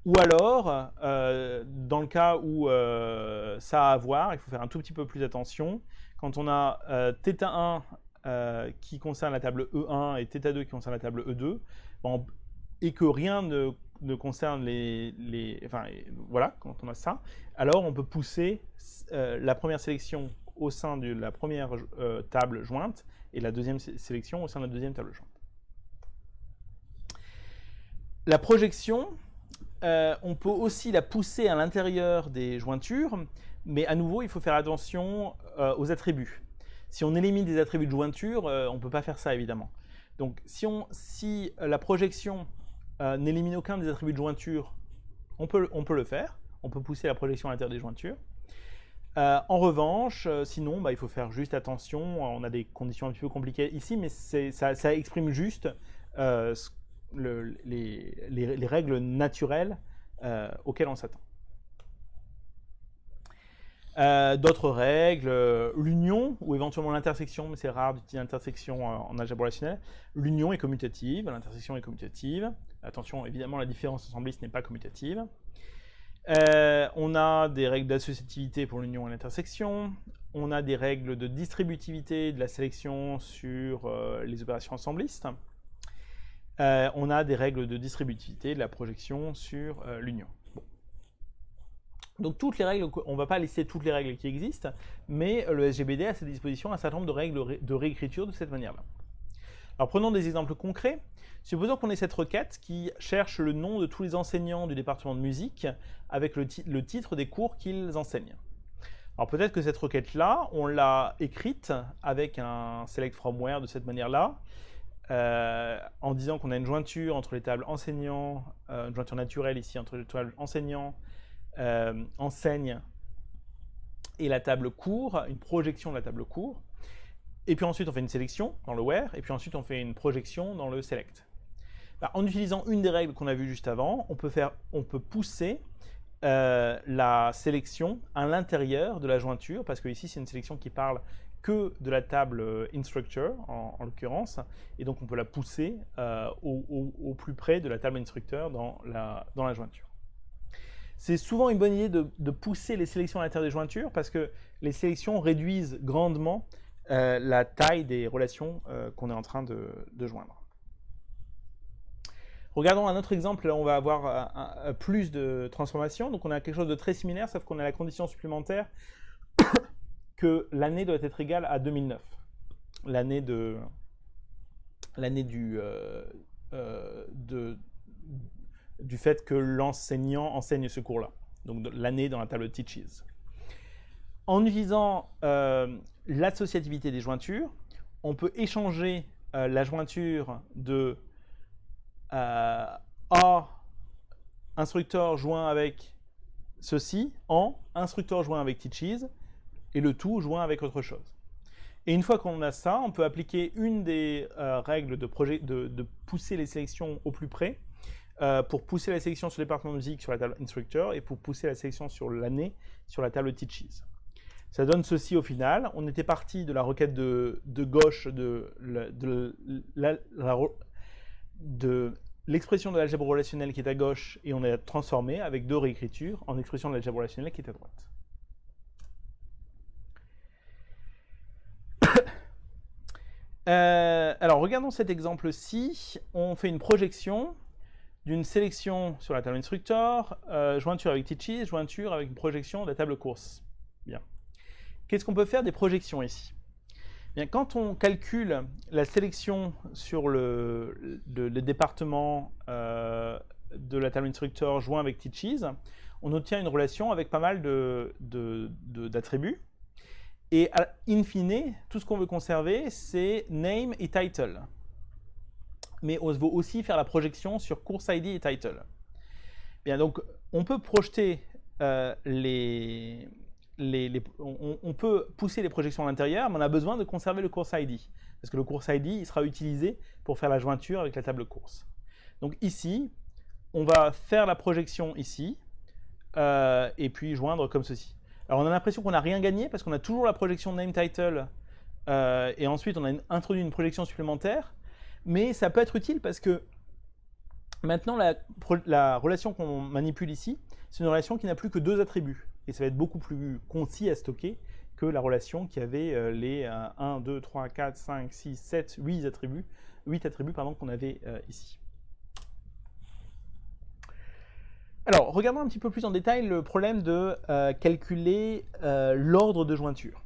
ou alors, dans le cas où ça a à voir, il faut faire un tout petit peu plus attention, quand on a θ1 qui concerne la table E1 et θ2 qui concerne la table E2, et que rien ne concerne enfin, voilà, quand on a ça, alors on peut pousser la première sélection au sein de la première table jointe et la deuxième sélection au sein de la deuxième table jointe. La projection, on peut aussi la pousser à l'intérieur des jointures, mais à nouveau, il faut faire attention aux attributs. Si on élimine des attributs de jointure, on ne peut pas faire ça, évidemment. Donc, si la projection n'élimine aucun des attributs de jointure, on peut le faire. On peut pousser la projection à l'intérieur des jointures. En revanche, sinon, il faut faire juste attention. On a des conditions un petit peu compliquées ici, mais ça exprime juste les règles naturelles auxquelles on s'attend. D'autres règles, l'union ou éventuellement l'intersection, mais c'est rare d'utiliser l'intersection en algèbre relationnelle. L'union est commutative, l'intersection est commutative. Attention, évidemment, la différence ensembliste n'est pas commutative. On a des règles d'associativité pour l'union et l'intersection. On a des règles de distributivité de la sélection sur les opérations ensemblistes. On a des règles de distributivité de la projection sur l'union. Bon. Donc toutes les règles, on ne va pas lister toutes les règles qui existent, mais le SGBD a à sa disposition un certain nombre de règles de réécriture de cette manière-là. Alors prenons des exemples concrets. Supposons qu'on ait cette requête qui cherche le nom de tous les enseignants du département de musique avec le titre des cours qu'ils enseignent. Alors peut-être que cette requête-là, on l'a écrite avec un select from where de cette manière-là, en disant qu'on a une jointure entre les tables enseignants, une jointure naturelle ici entre les tables enseignants enseigne et la table cours, une projection de la table cours. Et puis ensuite, on fait une sélection dans le where, et puis ensuite, on fait une projection dans le select. En utilisant une des règles qu'on a vues juste avant, on peut pousser la sélection à l'intérieur de la jointure, parce que ici, c'est une sélection qui parle que de la table instructor, en l'occurrence, et donc on peut la pousser au plus près de la table instructor dans la jointure. C'est souvent une bonne idée de pousser les sélections à l'intérieur des jointures, parce que les sélections réduisent grandement la taille des relations qu'on est en train de joindre. Regardons un autre exemple, là on va avoir plus de transformations. Donc on a quelque chose de très similaire, sauf qu'on a la condition supplémentaire que l'année doit être égale à 2009. L'année du fait que l'enseignant enseigne ce cours-là. Donc l'année dans la table Teaches. En utilisant l'associativité des jointures, on peut échanger la jointure de A instructeur joint avec ceci en instructeur joint avec Teaches et le tout joint avec autre chose. Et une fois qu'on a ça, on peut appliquer une des règles de pousser les sélections au plus près pour pousser la sélection sur le département de musique sur la table instructor et pour pousser la sélection sur l'année sur la table Teaches. Ça donne ceci au final. On était parti de la requête de gauche de l'expression de l'algèbre relationnelle qui est à gauche et on a transformé avec deux réécritures en expression de l'algèbre relationnelle qui est à droite. Alors regardons cet exemple-ci. On fait une projection d'une sélection sur la table instructor, jointure avec Teaches, jointure avec une projection de la table course. Bien. Qu'est-ce qu'on peut faire des projections ici ? Bien, quand on calcule la sélection sur le département de la table instructor joint avec Teaches, on obtient une relation avec pas mal d'attributs. Et in fine, tout ce qu'on veut conserver, c'est name et title. Mais on veut aussi faire la projection sur course ID et title. Bien, donc on peut projeter on peut pousser les projections à l'intérieur, mais on a besoin de conserver le course ID. Parce que le course ID, il sera utilisé pour faire la jointure avec la table course. Donc ici, on va faire la projection ici, et puis joindre comme ceci. Alors on a l'impression qu'on n'a rien gagné, parce qu'on a toujours la projection name title, et ensuite on a introduit une projection supplémentaire, mais ça peut être utile parce que maintenant la relation qu'on manipule ici, c'est une relation qui n'a plus que deux attributs. Et ça va être beaucoup plus concis à stocker que la relation qui avait les 1, 2, 3, 4, 5, 6, 7, 8 attributs qu'on avait ici. Alors, regardons un petit peu plus en détail le problème de calculer l'ordre de jointure.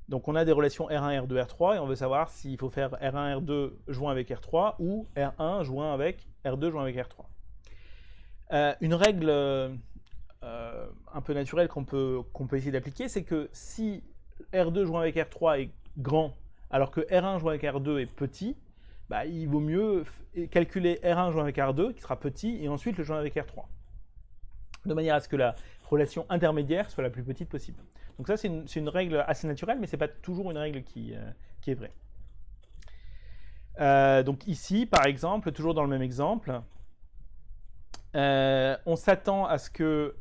Donc, on a des relations R1, R2, R3 et on veut savoir s'il faut faire R1, R2 joint avec R3 ou R1 joint avec R2 joint avec R3. Une règle un peu naturelle qu'on peut essayer d'appliquer, c'est que si R2 joint avec R3 est grand, alors que R1 joint avec R2 est petit, bah, il vaut mieux calculer R1 joint avec R2, qui sera petit, et ensuite le joindre avec R3. De manière à ce que la relation intermédiaire soit la plus petite possible. Donc ça, c'est une règle assez naturelle, mais ce n'est pas toujours une règle qui est vraie. Donc ici, par exemple, toujours dans le même exemple, on s'attend à ce que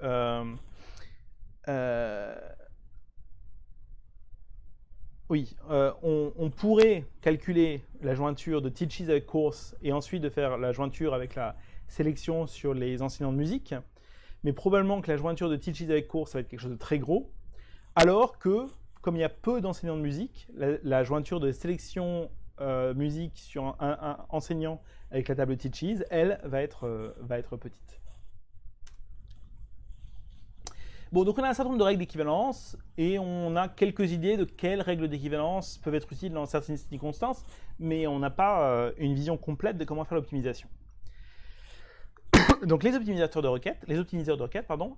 on pourrait calculer la jointure de Teaches avec course et ensuite de faire la jointure avec la sélection sur les enseignants de musique, mais probablement que la jointure de Teaches avec course va être quelque chose de très gros, alors que, comme il y a peu d'enseignants de musique, la jointure de sélection musique sur un enseignant avec la table Teaches, elle, va être petite. Bon, donc on a un certain nombre de règles d'équivalence et on a quelques idées de quelles règles d'équivalence peuvent être utiles dans certaines circonstances, mais on n'a pas une vision complète de comment faire l'optimisation. Donc les optimisateurs de requêtes,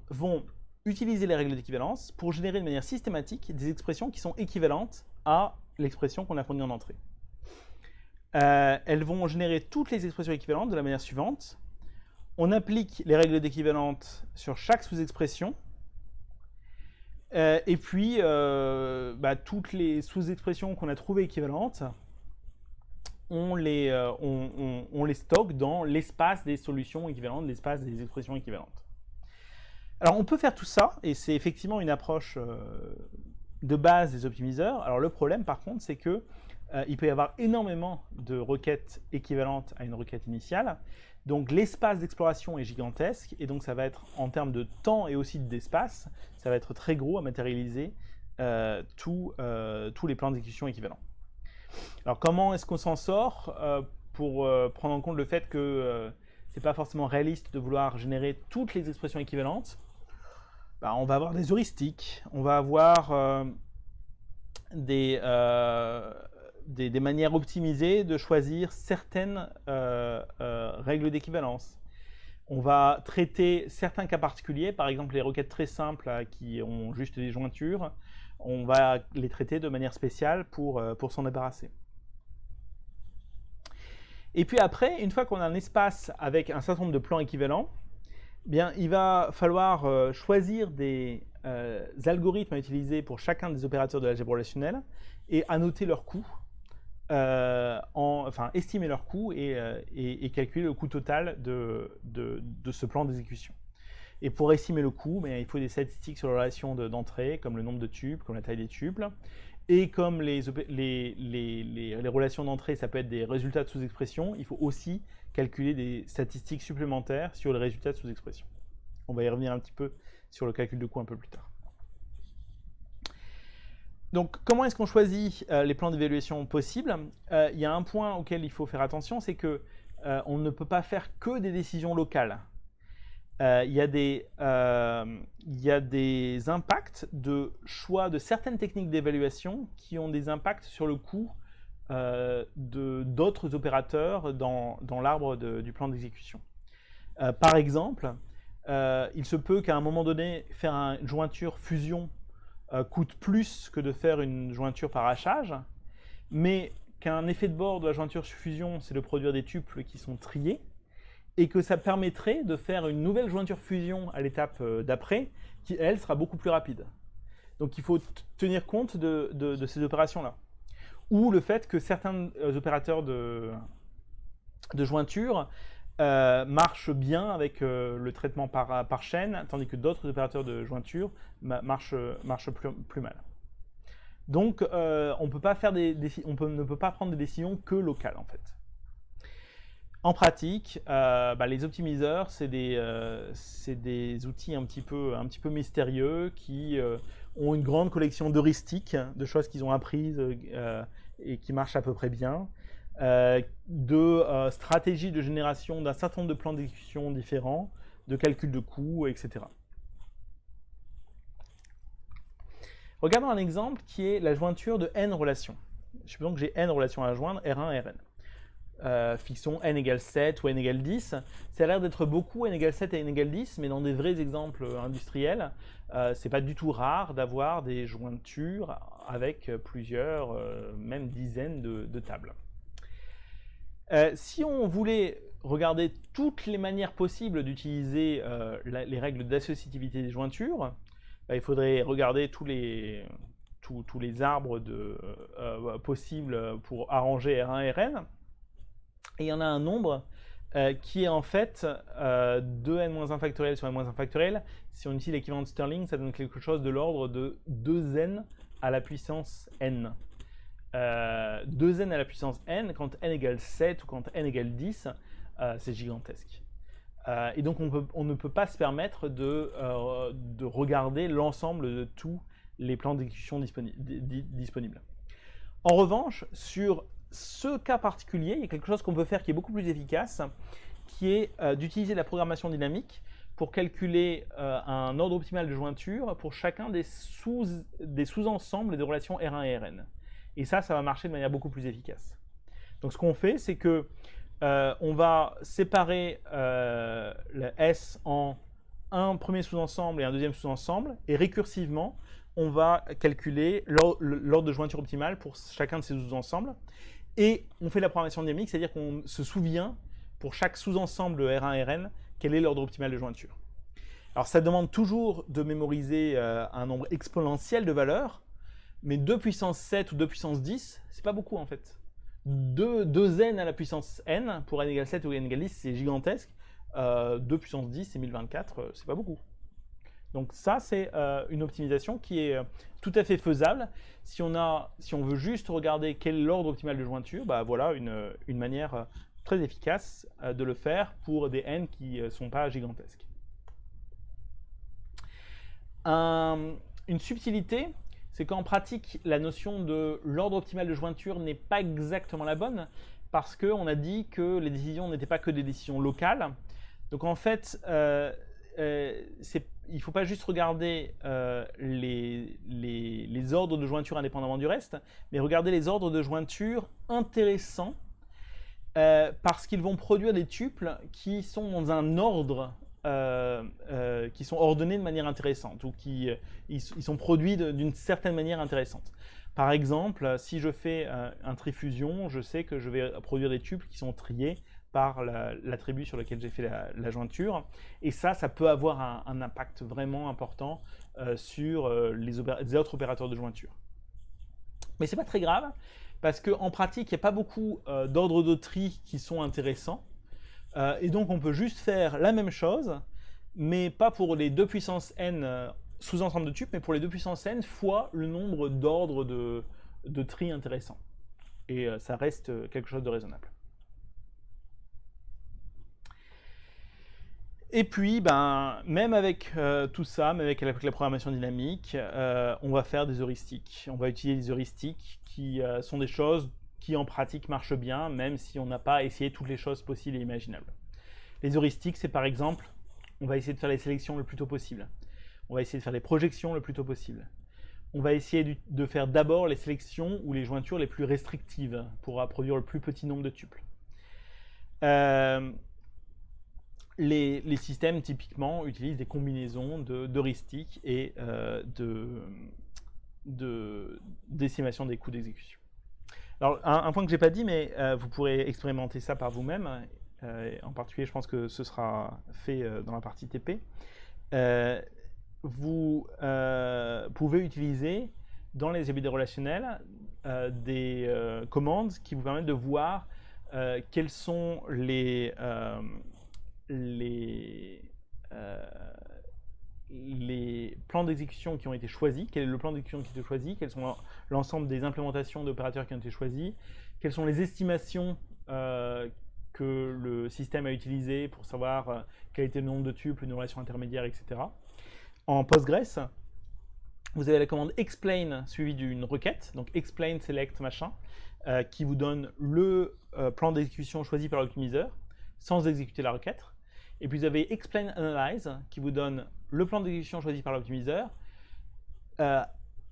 vont utiliser les règles d'équivalence pour générer de manière systématique des expressions qui sont équivalentes à l'expression qu'on a fournie en entrée. Elles vont générer toutes les expressions équivalentes de la manière suivante. on applique les règles d'équivalence sur chaque sous-expression. Et puis, toutes les sous-expressions qu'on a trouvées équivalentes, on les stocke dans l'espace des solutions équivalentes, l'espace des expressions équivalentes. Alors, on peut faire tout ça, et c'est effectivement une approche de base des optimiseurs. Alors, le problème, par contre, c'est que il peut y avoir énormément de requêtes équivalentes à une requête initiale. Donc, l'espace d'exploration est gigantesque, et donc ça va être, en termes de temps et aussi d'espace, ça va être très gros à matérialiser tous les plans d'exécution équivalents. Alors, comment est-ce qu'on s'en sort pour prendre en compte le fait que ce n'est pas forcément réaliste de vouloir générer toutes les expressions équivalentes? On va avoir des heuristiques, on va avoir des manières optimisées de choisir certaines règles d'équivalence. On va traiter certains cas particuliers, par exemple les requêtes très simples qui ont juste des jointures, on va les traiter de manière spéciale pour s'en débarrasser. Et puis après, une fois qu'on a un espace avec un certain nombre de plans équivalents, bien, il va falloir choisir des algorithmes à utiliser pour chacun des opérateurs de l'algèbre relationnelle et annoter leur coût, estimer leur coût et calculer le coût total de ce plan d'exécution. Et pour estimer le coût, il faut des statistiques sur les relations d'entrée, comme le nombre de tuples, comme la taille des tuples. Et comme les relations d'entrée, ça peut être des résultats de sous-expression, il faut aussi calculer des statistiques supplémentaires sur les résultats de sous-expression. On va y revenir un petit peu sur le calcul de coût un peu plus tard. Donc, comment est-ce qu'on choisit les plans d'évaluation possibles? Il y a un point auquel il faut faire attention, c'est que on ne peut pas faire que des décisions locales. Il y a des impacts de choix de certaines techniques d'évaluation qui ont des impacts sur le coût d'autres opérateurs dans l'arbre du plan d'exécution. Par exemple, il se peut qu'à un moment donné, faire une jointure fusion coûte plus que de faire une jointure par hachage, mais qu'un effet de bord de la jointure fusion, c'est de produire des tuples qui sont triés, et que ça permettrait de faire une nouvelle jointure fusion à l'étape d'après, qui, elle, sera beaucoup plus rapide. Donc il faut tenir compte de ces opérations-là. Ou le fait que certains opérateurs de jointure marchent bien avec le traitement par chaîne, tandis que d'autres opérateurs de jointure marchent plus mal. Donc on ne peut pas prendre des décisions que locales, en fait. En pratique, les optimiseurs, c'est des outils un petit peu mystérieux qui ont une grande collection d'heuristiques, de choses qu'ils ont apprises et qui marchent à peu près bien, de stratégies de génération d'un certain nombre de plans d'exécution différents, de calcul de coûts, etc. Regardons un exemple qui est la jointure de n relations. Supposons que j'ai n relations à joindre, R1 et Rn. Fixons n égale 7 ou n égale 10. Ça a l'air d'être beaucoup, n égale 7 et n égale 10, mais dans des vrais exemples industriels, c'est pas du tout rare d'avoir des jointures avec plusieurs, même dizaines de tables. Si on voulait regarder toutes les manières possibles d'utiliser les règles d'associativité des jointures, il faudrait regarder tous les arbres possibles pour arranger R1 et Rn. Et il y en a un nombre qui est en fait 2n-1 factoriel sur n-1 factoriel. Si on utilise l'équivalent de Stirling, ça donne quelque chose de l'ordre de 2n à la puissance n. 2n à la puissance n, quand n égale 7 ou quand n égale 10, c'est gigantesque. Et donc on ne peut pas se permettre de regarder l'ensemble de tous les plans d'exécution disponibles. En revanche, sur ce cas particulier, il y a quelque chose qu'on peut faire qui est beaucoup plus efficace, qui est d'utiliser la programmation dynamique pour calculer un ordre optimal de jointure pour chacun des sous-ensembles des relations R1 et Rn. Et ça va marcher de manière beaucoup plus efficace. Donc ce qu'on fait, c'est que on va séparer le S en un premier sous-ensemble et un deuxième sous-ensemble, et récursivement, on va calculer l'ordre de jointure optimale pour chacun de ces sous-ensembles. Et on fait la programmation dynamique, c'est-à-dire qu'on se souvient, pour chaque sous-ensemble de R1 et Rn, quel est l'ordre optimal de jointure. Alors ça demande toujours de mémoriser un nombre exponentiel de valeurs, mais 2 puissance 7 ou 2 puissance 10, c'est pas beaucoup en fait. 2n à la puissance n, pour n égale 7 ou n égale 10, c'est gigantesque. 2 puissance 10, c'est 1024, c'est pas beaucoup. Donc ça, c'est une optimisation qui est tout à fait faisable. Si on veut juste regarder quel est l'ordre optimal de jointure, bah voilà une manière très efficace de le faire pour des n qui ne sont pas gigantesques. Une subtilité, c'est qu'en pratique, la notion de l'ordre optimal de jointure n'est pas exactement la bonne, parce qu'on a dit que les décisions n'étaient pas que des décisions locales. Donc en fait, il ne faut pas juste regarder les ordres de jointure indépendamment du reste, mais regarder les ordres de jointure intéressants, parce qu'ils vont produire des tuples qui sont dans un ordre, qui sont ordonnés de manière intéressante, ou ils sont produits d'une certaine manière intéressante. Par exemple, si je fais un trifusion, je sais que je vais produire des tuples qui sont triés par l'attribut sur lequel j'ai fait la jointure. Et ça peut avoir un impact vraiment important sur les autres opérateurs de jointure. Mais ce n'est pas très grave, parce qu'en pratique, il n'y a pas beaucoup d'ordres de tri qui sont intéressants. Et donc, on peut juste faire la même chose, mais pas pour les 2 puissance n sous-ensemble de tuples, mais pour les 2 puissance n fois le nombre d'ordres de tri intéressants. Et ça reste quelque chose de raisonnable. Et puis, même avec tout ça, même avec la programmation dynamique, on va faire des heuristiques. On va utiliser des heuristiques qui sont des choses qui en pratique marchent bien, même si on n'a pas essayé toutes les choses possibles et imaginables. Les heuristiques, c'est par exemple, on va essayer de faire les sélections le plus tôt possible. On va essayer de faire les projections le plus tôt possible. On va essayer de faire d'abord les sélections ou les jointures les plus restrictives pour produire le plus petit nombre de tuples. Les systèmes, typiquement, utilisent des combinaisons d'heuristiques et d'estimation des coûts d'exécution. Alors, un point que je n'ai pas dit, mais vous pourrez expérimenter ça par vous-même. En particulier, je pense que ce sera fait dans la partie TP. Vous pouvez utiliser dans les ABD relationnels des commandes qui vous permettent de voir quels sont les plans d'exécution qui ont été choisis, quel est le plan d'exécution qui a été choisi, quels sont l'ensemble des implémentations d'opérateurs qui ont été choisis, quelles sont les estimations que le système a utilisées pour savoir quel était le nombre de tuples, une relation intermédiaire, etc. En Postgres, vous avez la commande explain suivie d'une requête, donc explain select machin, qui vous donne le plan d'exécution choisi par l'optimiseur sans exécuter la requête. Et puis vous avez explain analyze qui vous donne le plan d'exécution choisi par l'optimiseur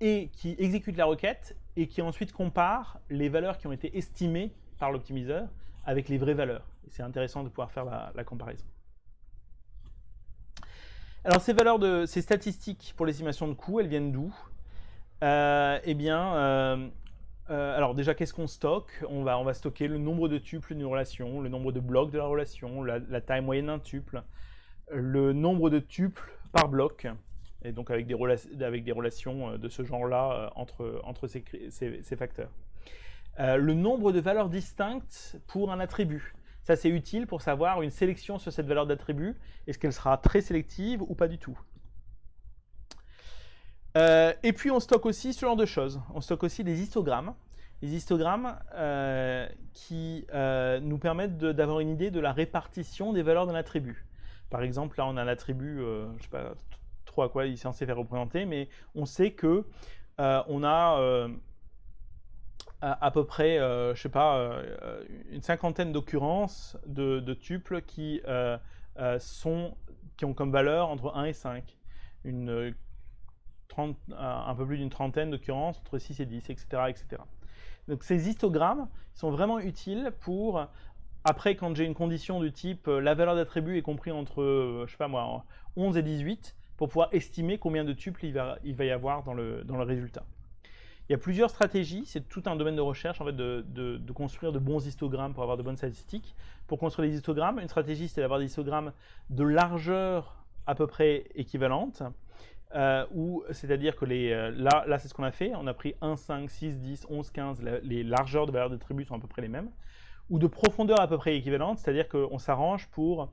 et qui exécute la requête et qui ensuite compare les valeurs qui ont été estimées par l'optimiseur avec les vraies valeurs. C'est intéressant de pouvoir faire la comparaison. Alors ces statistiques pour l'estimation de coûts, elles viennent d'où? Alors déjà, qu'est-ce qu'on stocke? On va stocker le nombre de tuples d'une relation, le nombre de blocs de la relation, la taille moyenne d'un tuple, le nombre de tuples par bloc, et donc avec des relations de ce genre-là entre ces facteurs. Le nombre de valeurs distinctes pour un attribut. Ça, c'est utile pour savoir une sélection sur cette valeur d'attribut. Est-ce qu'elle sera très sélective ou pas du tout? Et puis, on stocke aussi ce genre de choses. On stocke aussi des histogrammes. Les histogrammes qui nous permettent d'avoir une idée de la répartition des valeurs d'un attribut. Par exemple, là, on a un attribut, je ne sais pas trop à quoi il est censé faire représenter, mais on sait que on a à peu près, je sais pas, une cinquantaine d'occurrences de tuples qui ont comme valeur entre 1 et 5. Un peu plus d'une trentaine d'occurrences entre 6 et 10, etc., etc. Donc ces histogrammes sont vraiment utiles pour, après, quand j'ai une condition du type la valeur d'attribut est comprise entre, je sais pas moi, 11 et 18, pour pouvoir estimer combien de tuples il va y avoir dans le résultat. Il y a plusieurs stratégies, c'est tout un domaine de recherche en fait, de construire de bons histogrammes pour avoir de bonnes statistiques. Pour construire des histogrammes, une stratégie c'est d'avoir des histogrammes de largeur à peu près équivalente, c'est-à-dire que là c'est ce qu'on a fait, on a pris 1, 5, 6, 10, 11, 15, les largeurs de valeurs d'attributs sont à peu près les mêmes, ou de profondeur à peu près équivalente, c'est-à-dire qu'on s'arrange pour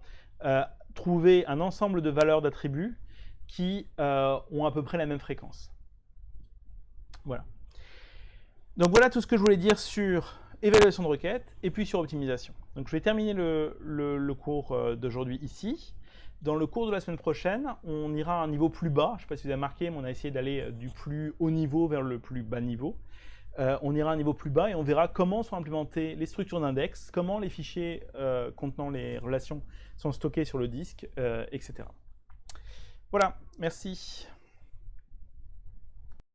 trouver un ensemble de valeurs d'attributs qui ont à peu près la même fréquence. Voilà. Donc voilà tout ce que je voulais dire sur évaluation de requêtes et puis sur optimisation. Donc je vais terminer le cours d'aujourd'hui ici. Dans le cours de la semaine prochaine, on ira à un niveau plus bas. Je ne sais pas si vous avez remarqué, mais on a essayé d'aller du plus haut niveau vers le plus bas niveau. On ira à un niveau plus bas et on verra comment sont implémentées les structures d'index, comment les fichiers contenant les relations sont stockés sur le disque, etc. Voilà, merci.